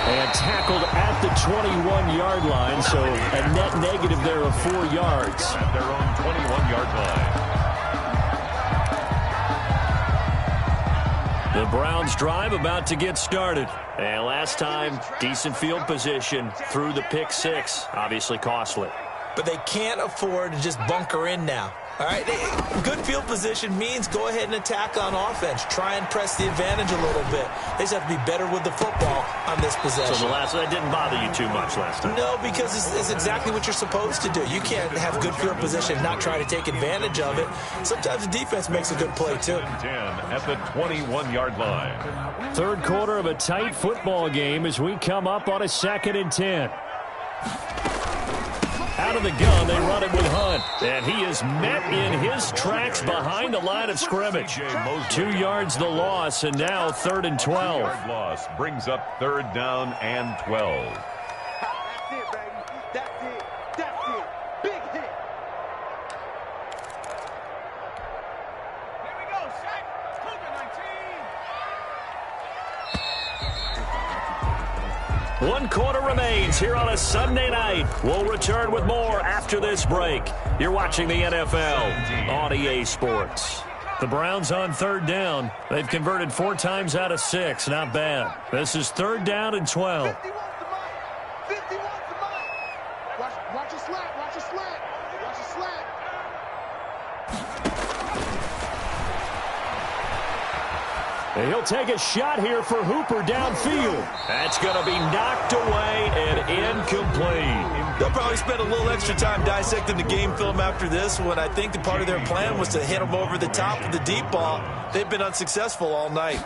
And tackled at the 21-yard line, so a net negative there of 4 yards. At their own 21-yard line. The Browns drive about to get started. And last time, decent field position through the pick 6. Obviously costly. But they can't afford to just bunker in now. All right, good field position means go ahead and attack on offense. Try and press the advantage a little bit. They just have to be better with the football on this possession. So that didn't bother you too much last time? No, because it's exactly what you're supposed to do. You can't have good field position and not try to take advantage of it. Sometimes the defense makes a good play, too. 10 at the 21-yard line. Third quarter of a tight football game as we come up on a 2nd and 10. Out of the gun, they run it with Hunt. And he is met in his tracks behind the line of scrimmage. 2 yards the loss, and now 3rd and 12. Loss brings up 3rd down and 12. That's it, baby. That's it. That's it. Big hit. Here we go, Shaq. Cougar 19. 1 quarter remains here on a Sunday night. We'll return with more after this break. You're watching the NFL on EA Sports. The Browns on third down. They've converted 4 times out of 6. Not bad. This is 3rd down and 12. 51 to mine. Watch a slant. Watch a slant. Watch a slant. And he'll take a shot here for Hooper downfield. That's going to be knocked away and incomplete. They'll probably spend a little extra time dissecting the game film after this one. I think the part of their plan was to hit him over the top of the deep ball. They've been unsuccessful all night.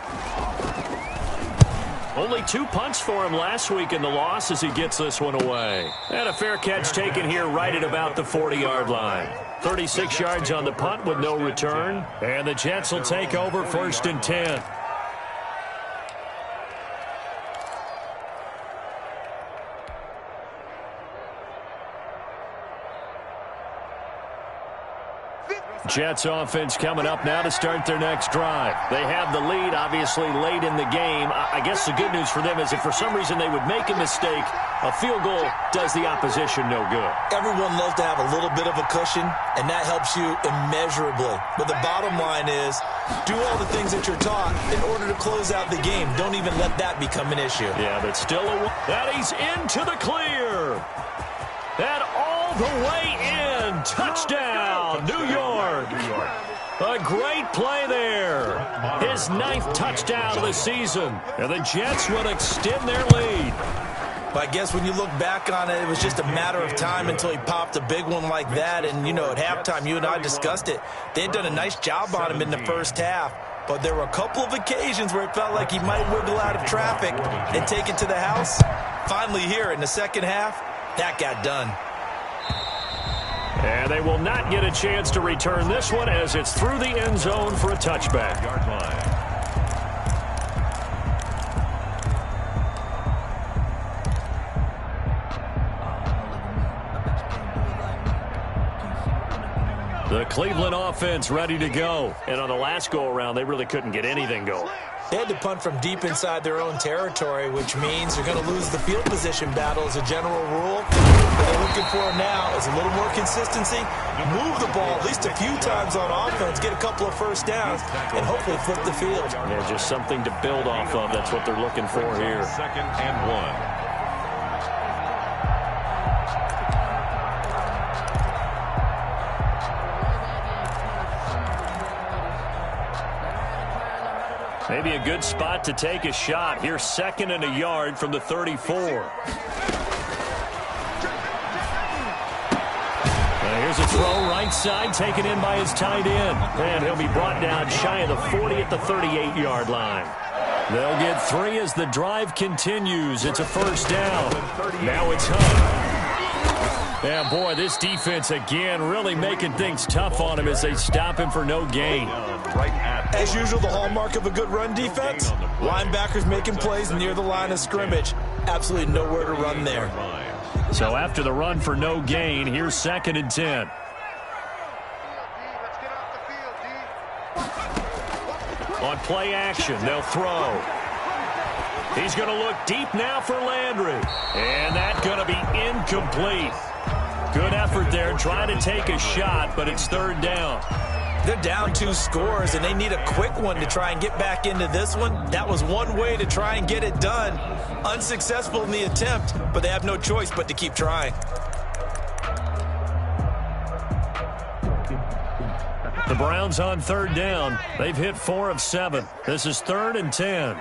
Only 2 punts for him last week in the loss as he gets this one away. And a fair catch taken here right at about the 40-yard line. 36 yards on the punt with no return. And the Jets will take over 1st and 10. Jets offense coming up now to start their next drive. They have the lead, obviously, late in the game. I guess the good news for them is if for some reason they would make a mistake, a field goal does the opposition no good. Everyone loves to have a little bit of a cushion, and that helps you immeasurably. But the bottom line is, do all the things that you're taught in order to close out the game. Don't even let that become an issue. Yeah, but still, that he's into the clear. And all the way in. Touchdown, New York. A great play there. His 9th touchdown of the season. And the Jets would extend their lead. But I guess when you look back on it, it was just a matter of time until he popped a big one like that. And, you know, at halftime, you and I discussed it. They had done a nice job on him in the first half. But there were a couple of occasions where it felt like he might wiggle out of traffic and take it to the house. Finally here in the second half, that got done. And they will not get a chance to return this one as it's through the end zone for a touchback. Yard line. The Cleveland offense ready to go. And on the last go-around, they really couldn't get anything going. They had to punt from deep inside their own territory, which means they're going to lose the field position battle as a general rule. What they're looking for now is a little more consistency, move the ball at least a few times on offense, get a couple of first downs, and hopefully flip the field. Yeah, just something to build off of. That's what they're looking for here. 2nd and 1. Maybe a good spot to take a shot. Here's 2nd and a yard from the 34. Here's a throw right side taken in by his tight end. And he'll be brought down shy of the 40 at the 38-yard line. They'll get 3 as the drive continues. It's a 1st down. Now it's Hunt. Yeah, boy, this defense again really making things tough on him as they stop him for no gain. As usual, the hallmark of a good run defense, linebackers making plays near the line of scrimmage. Absolutely nowhere to run there. So after the run for no gain, here's 2nd and 10. On play action, they'll throw. He's going to look deep now for Landry. And that's going to be incomplete. Good effort there trying to take a shot, but it's 3rd down. They're down 2 scores, and they need a quick one to try and get back into this one. That was one way to try and get it done. Unsuccessful in the attempt, but they have no choice but to keep trying. The Browns on 3rd down. They've hit 4 of 7. This is 3rd and 10.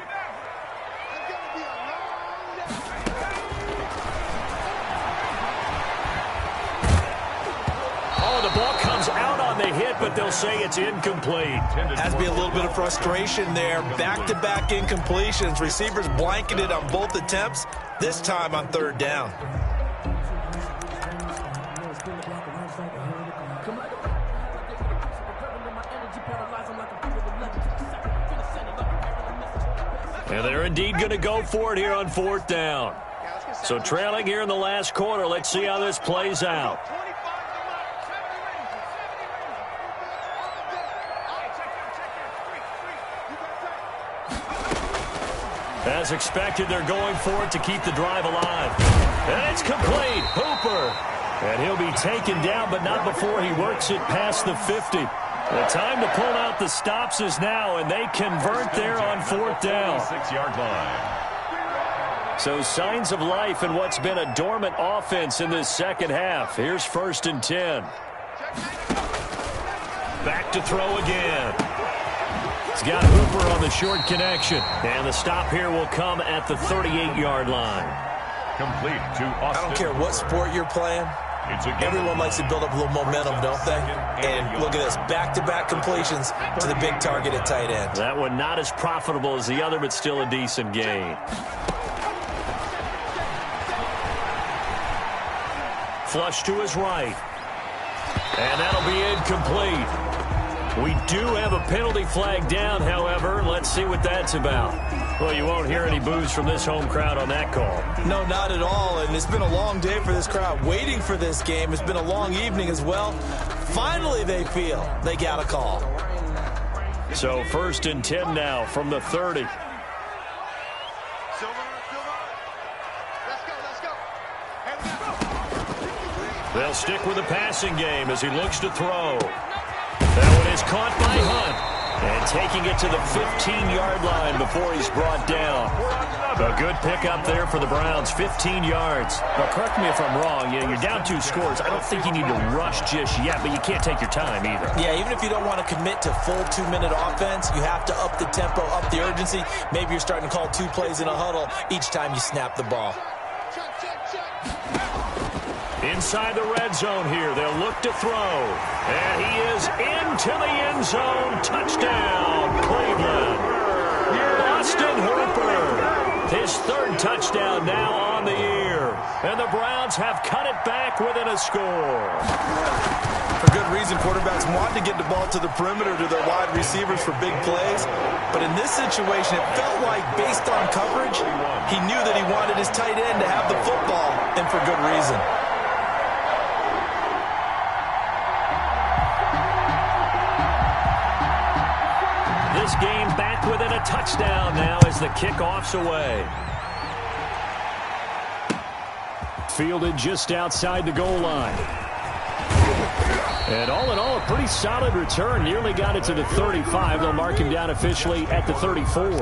But they'll say it's incomplete. Has to be a little bit of frustration there. Back-to-back incompletions. Receivers blanketed on both attempts, this time on 3rd down. And they're indeed going to go for it here on 4th down. So trailing here in the last quarter, let's see how this plays out. As expected, they're going for it to keep the drive alive. And it's complete. Hooper. And he'll be taken down, but not before he works it past the 50. The time to pull out the stops is now, and they convert there on 4th down. 6-yard line. So signs of life in what's been a dormant offense in this second half. Here's 1st and 10. Back to throw again. He's got Hooper on the short connection. And the stop here will come at the 38-yard line. Complete to Austin. I don't care what sport you're playing. Everyone likes to build up a little momentum, don't they? And look at this, back-to-back completions to the big target at tight end. That one not as profitable as the other, but still a decent gain. Flush to his right. And that'll be incomplete. We do have a penalty flag down, however. Let's see what that's about. Well, you won't hear any boos from this home crowd on that call. No, not at all. And it's been a long day for this crowd waiting for this game. It's been a long evening as well. Finally, they feel they got a call. So 1st and 10 now from the 30. They'll stick with the passing game as he looks to throw. That one is caught by Hunt. And taking it to the 15-yard line before he's brought down. A good pickup there for the Browns, 15 yards. Now, correct me if I'm wrong. You know, you're down 2 scores. I don't think you need to rush just yet, but you can't take your time either. Yeah, even if you don't want to commit to full 2-minute offense, you have to up the tempo, up the urgency. Maybe you're starting to call 2 plays in a huddle each time you snap the ball. Inside the red zone here, they'll look to throw. And he is into the end zone. Touchdown, Cleveland. Austin Hooper, his 3rd touchdown now on the year. And the Browns have cut it back within a score. For good reason, quarterbacks want to get the ball to the perimeter to their wide receivers for big plays. But in this situation, it felt like based on coverage, he knew that he wanted his tight end to have the football, and for good reason. This game back within a touchdown now as the kickoff's away. Fielded just outside the goal line. And all in all, a pretty solid return. Nearly got it to the 35. They'll mark him down officially at the 34.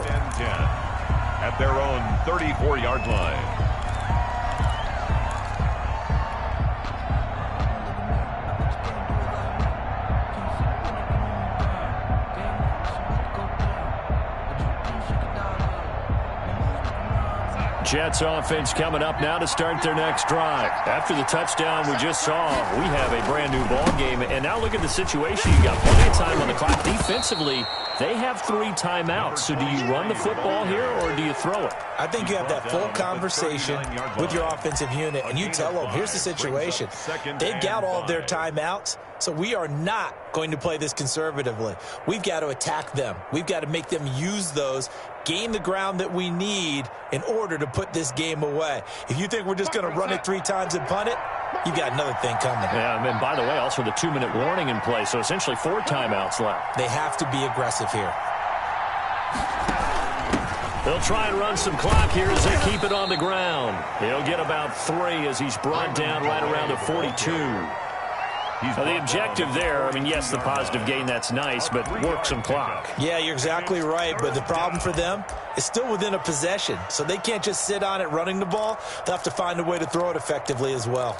At their own 34-yard line. Jets offense coming up now to start their next drive. After the touchdown we just saw, we have a brand new ball game. And now look at the situation. You got plenty of time on the clock. Defensively, they have 3 timeouts. So do you run the football here or do you throw it? I think you have that full conversation with your offensive unit, and you tell them, here's the situation. They've got all of their timeouts, so we are not going to play this conservatively. We've got to attack them. We've got to make them use those, gain the ground that we need in order to put this game away. If you think we're just going to run it 3 times and punt it, you got another thing coming. Yeah, and by the way, also the 2-minute warning in play, so essentially 4 timeouts left. They have to be aggressive here. They'll try and run some clock here as they keep it on the ground. He'll get about 3 as he's brought down right around the 42. Now, the objective there, I mean, yes, the positive gain, that's nice, but work some clock. Yeah, you're exactly right, but the problem for them is still within a possession, so they can't just sit on it running the ball. They'll have to find a way to throw it effectively as well.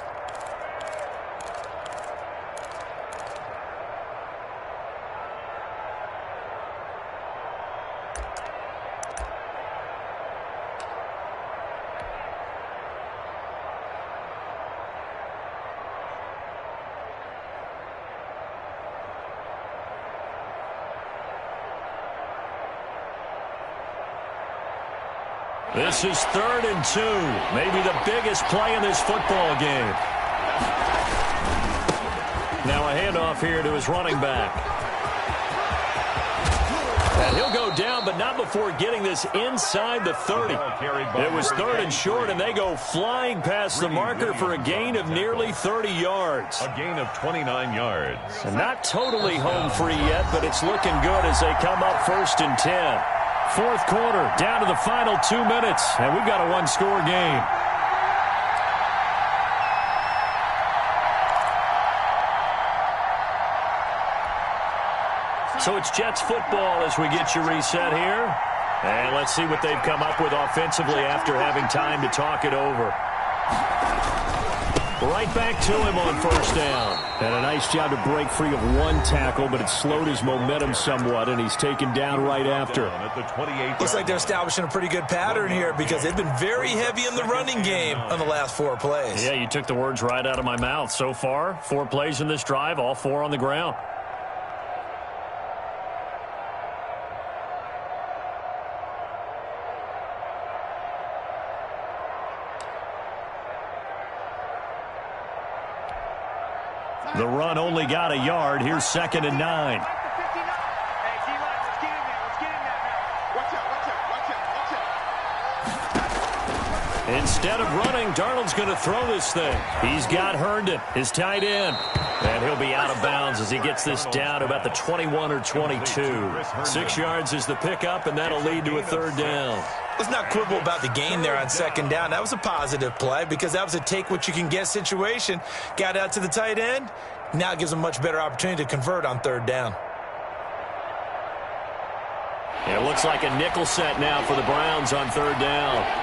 This is 3rd and 2. Maybe the biggest play in this football game. Now a handoff here to his running back. And he'll go down, but not before getting this inside the 30. It was 3rd and short, and they go flying past the marker for a gain of nearly 30 yards. A gain of 29 yards. And not totally home free yet, but it's looking good as they come up 1st and 10. 4th quarter, down to the final 2 minutes, and we've got a 1-score game. So it's Jets football as we get you reset here. And let's see what they've come up with offensively after having time to talk it over. Right back to him on first down. And a nice job to break free of one tackle, but it slowed his momentum somewhat, and he's taken down right after. Looks like they're establishing a pretty good pattern here because they've been very heavy in the running game on the last 4 plays. Yeah, you took the words right out of my mouth. So far, 4 plays in this drive, all 4 on the ground. The run only got a yard. Here's 2nd and 9. Instead of running, Darnold's going to throw this thing. He's got Herndon, his tight end. And he'll be out of bounds as he gets this down to about the 21 or 22. 6 yards is the pickup, and that'll lead to a 3rd down. Let's not quibble about the gain there on 2nd down. That was a positive play because that was a take-what-you-can-get situation. Got out to the tight end. Now it gives him a much better opportunity to convert on 3rd down. It looks like a nickel set now for the Browns on 3rd down.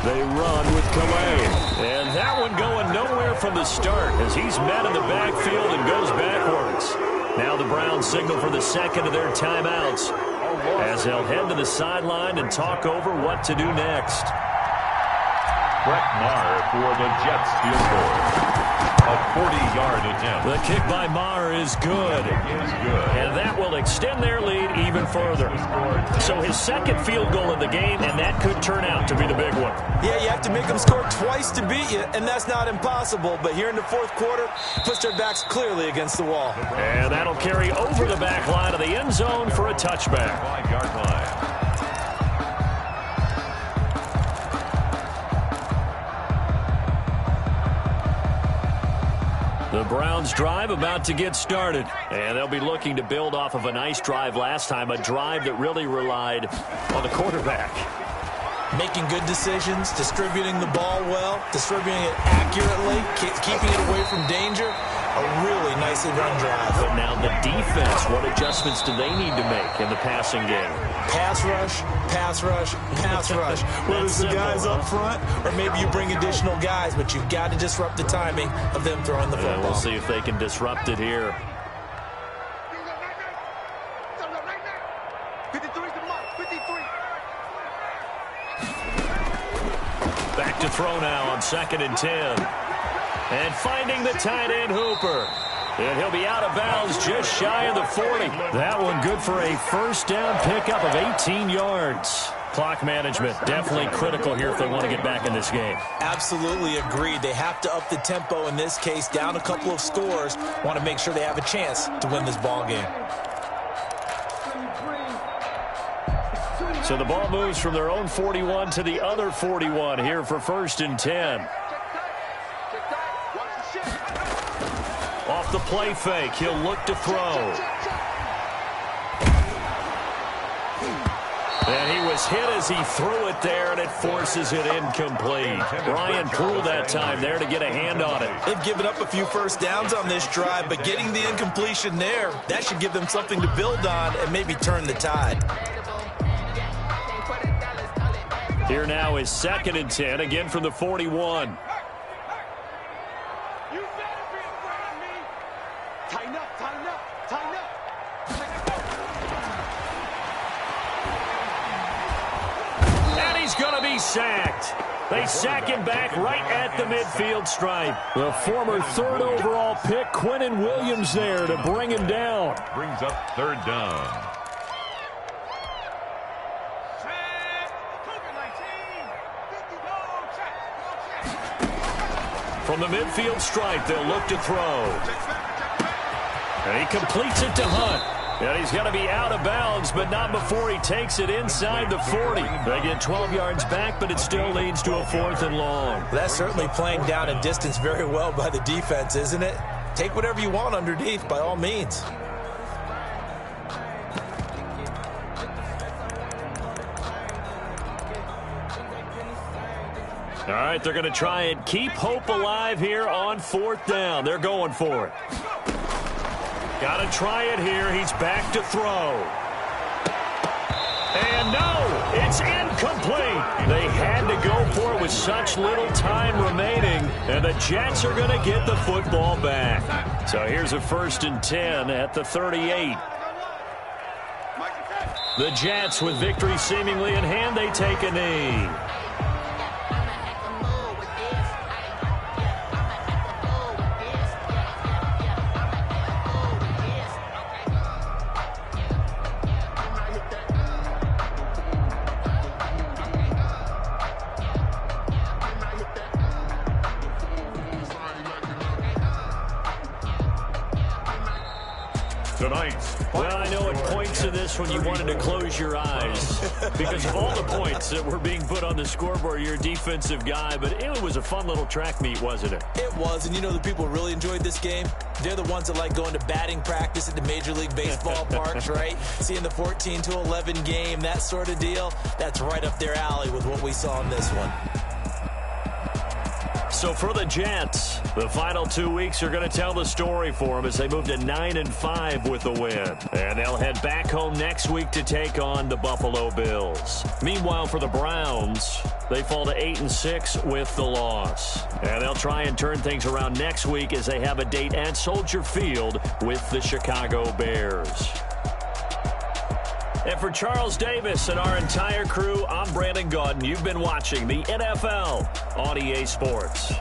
They run with Calais. And that one going nowhere from the start as he's met in the backfield and goes backwards. Now the Browns signal for the 2nd of their timeouts as they'll head to the sideline and talk over what to do next. Brett Maher for the Jets field goal. A 40-yard attempt. The kick by Maher is good. And that will extend their lead even further. So his 2nd field goal of the game, and that could turn out to be the big one. Yeah, you have to make them score twice to beat you, and that's not impossible. But here in the 4th quarter, puts their backs clearly against the wall. And that'll carry over the back line of the end zone for a touchback. 5-yard line. The Browns drive about to get started, and they'll be looking to build off of a nice drive last time, a drive that really relied on the quarterback. Making good decisions, distributing the ball well, distributing it accurately, keeping it away from danger. A really nicely run drive. But now the defense, what adjustments do they need to make in the passing game? Pass rush, pass rush, pass rush. Whether it's the guys up front or maybe you bring additional guys, but you've got to disrupt the timing of them throwing the football. We'll see if they can disrupt it here. Back to throw now on 2nd and 10. And finding the tight end Hooper. And he'll be out of bounds just shy of the 40. That one good for a 1st down pickup of 18 yards. Clock management definitely critical here if they want to get back in this game. Absolutely agreed. They have to up the tempo in this case, down a couple of scores. Want to make sure they have a chance to win this ball game. So the ball moves from their own 41 to the other 41 here for 1st and 10. Off the play fake, he'll look to throw. And he was hit as he threw it there, and it forces it incomplete. Ryan Poole that time there to get a hand on it. They've given up a few 1st downs on this drive, but getting the incompletion there, that should give them something to build on and maybe turn the tide. Here now is 2nd and 10, again from the 41. And he's going to be sacked. They sack him back right at the midfield stripe. The former 3rd overall pick, Quinnen Williams, there to bring him down. Brings up 3rd down. From the midfield stripe, they'll look to throw. And he completes it to Hunt. And he's going to be out of bounds, but not before he takes it inside the 40. They get 12 yards back, but it still leads to a 4th and long. That's certainly playing down a distance very well by the defense, isn't it? Take whatever you want underneath, by all means. All right, they're going to try and keep hope alive here on 4th down. They're going for it. Got to try it here. He's back to throw. And no, it's incomplete. They had to go for it with such little time remaining, and the Jets are going to get the football back. So here's a 1st and 10 at the 38. The Jets, with victory seemingly in hand, they take a knee. Well, I know at points in this when you wanted to close your eyes because of all the points that were being put on the scoreboard. You're a defensive guy, but it was a fun little track meet, wasn't it? It was, and you know the people who really enjoyed this game? They're the ones that like going to batting practice at the Major League Baseball parks, right? Seeing the 14-11 game, that sort of deal, that's right up their alley with what we saw in this one. So for the Jets, the final 2 weeks are going to tell the story for them as they move to 9-5 with the win. And they'll head back home next week to take on the Buffalo Bills. Meanwhile, for the Browns, they fall to 8-6 with the loss. And they'll try and turn things around next week as they have a date at Soldier Field with the Chicago Bears. And for Charles Davis and our entire crew, I'm Brandon Gaudin. You've been watching the NFL on EA Sports.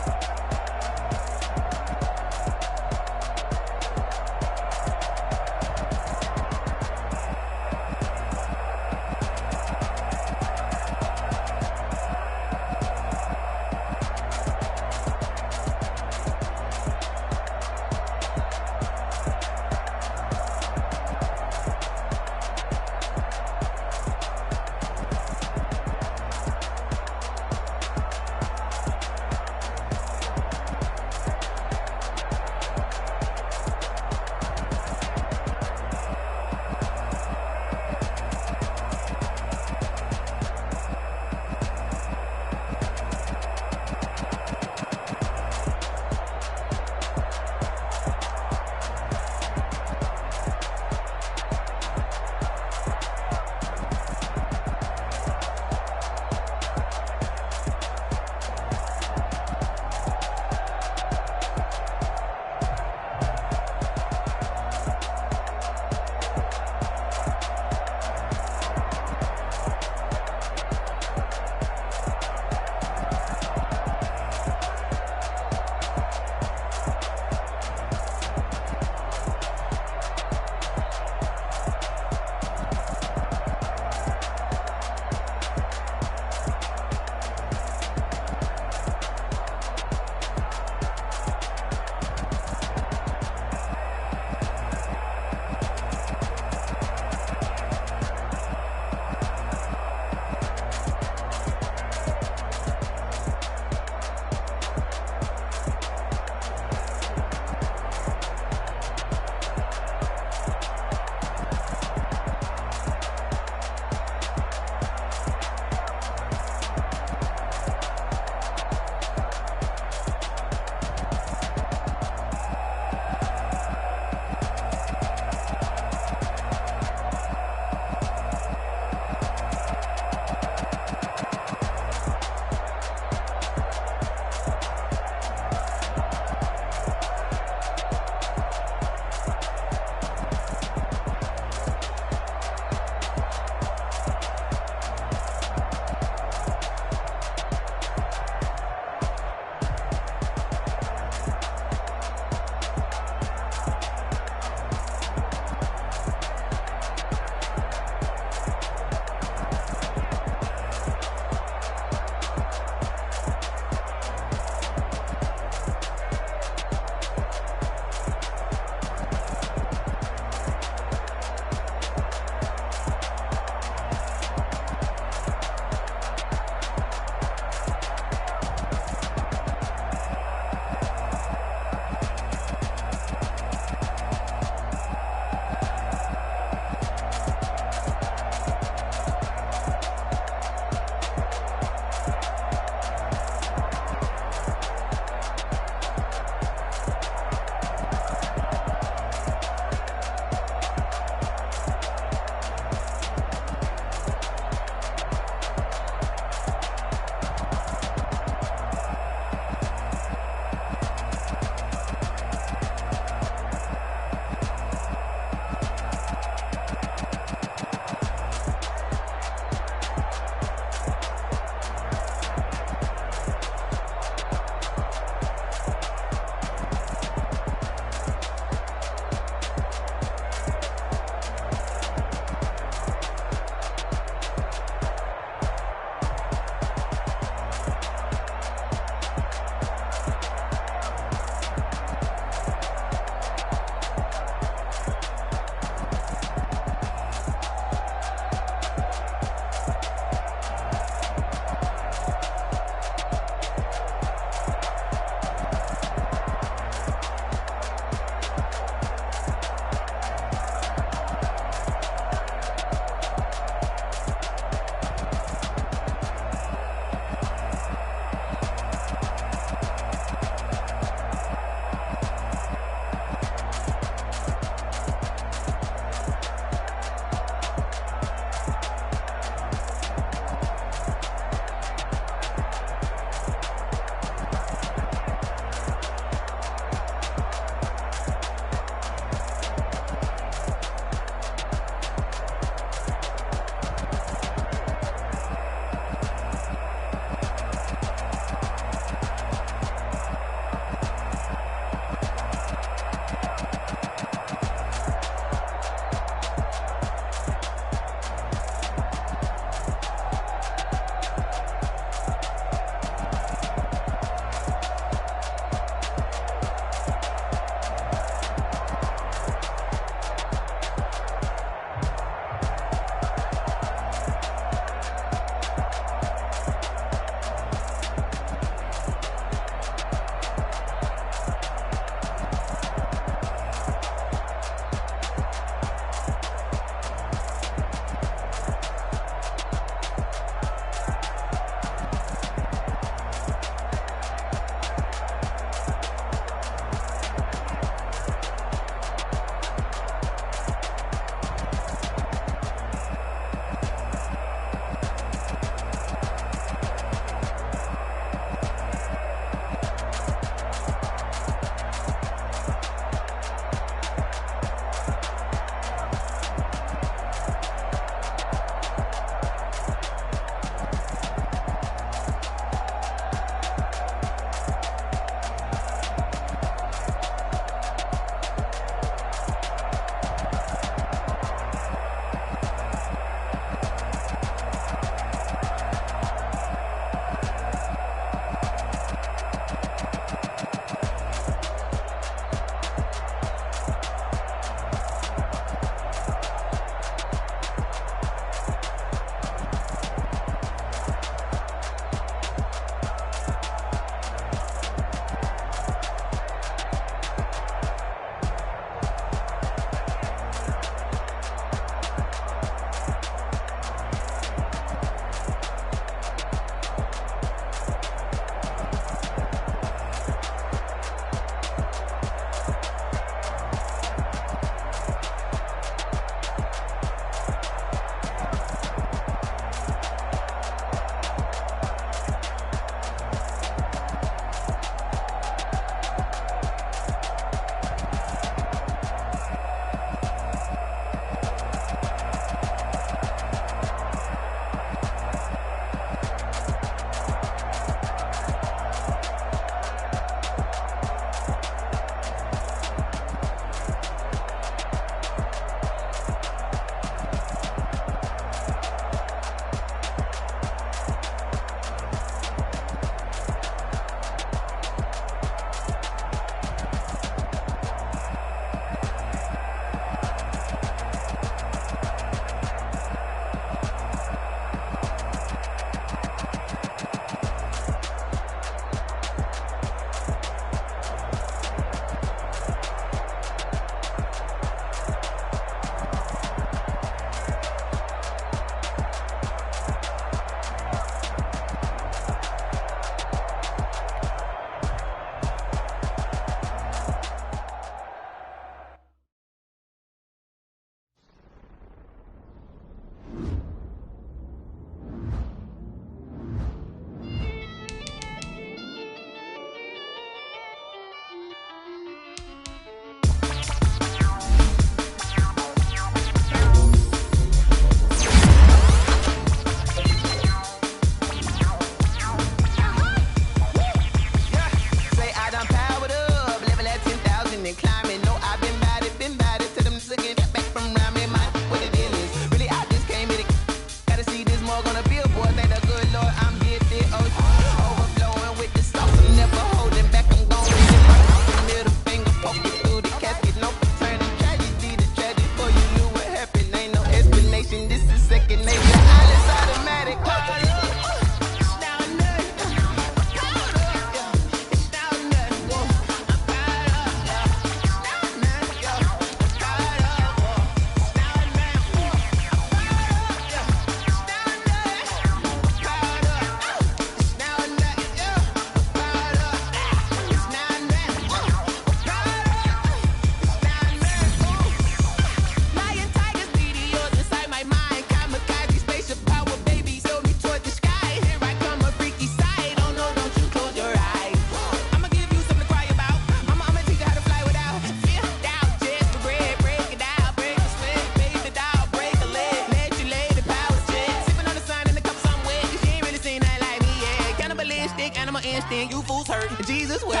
fools hurt. And Jesus will.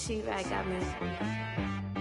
She right got me.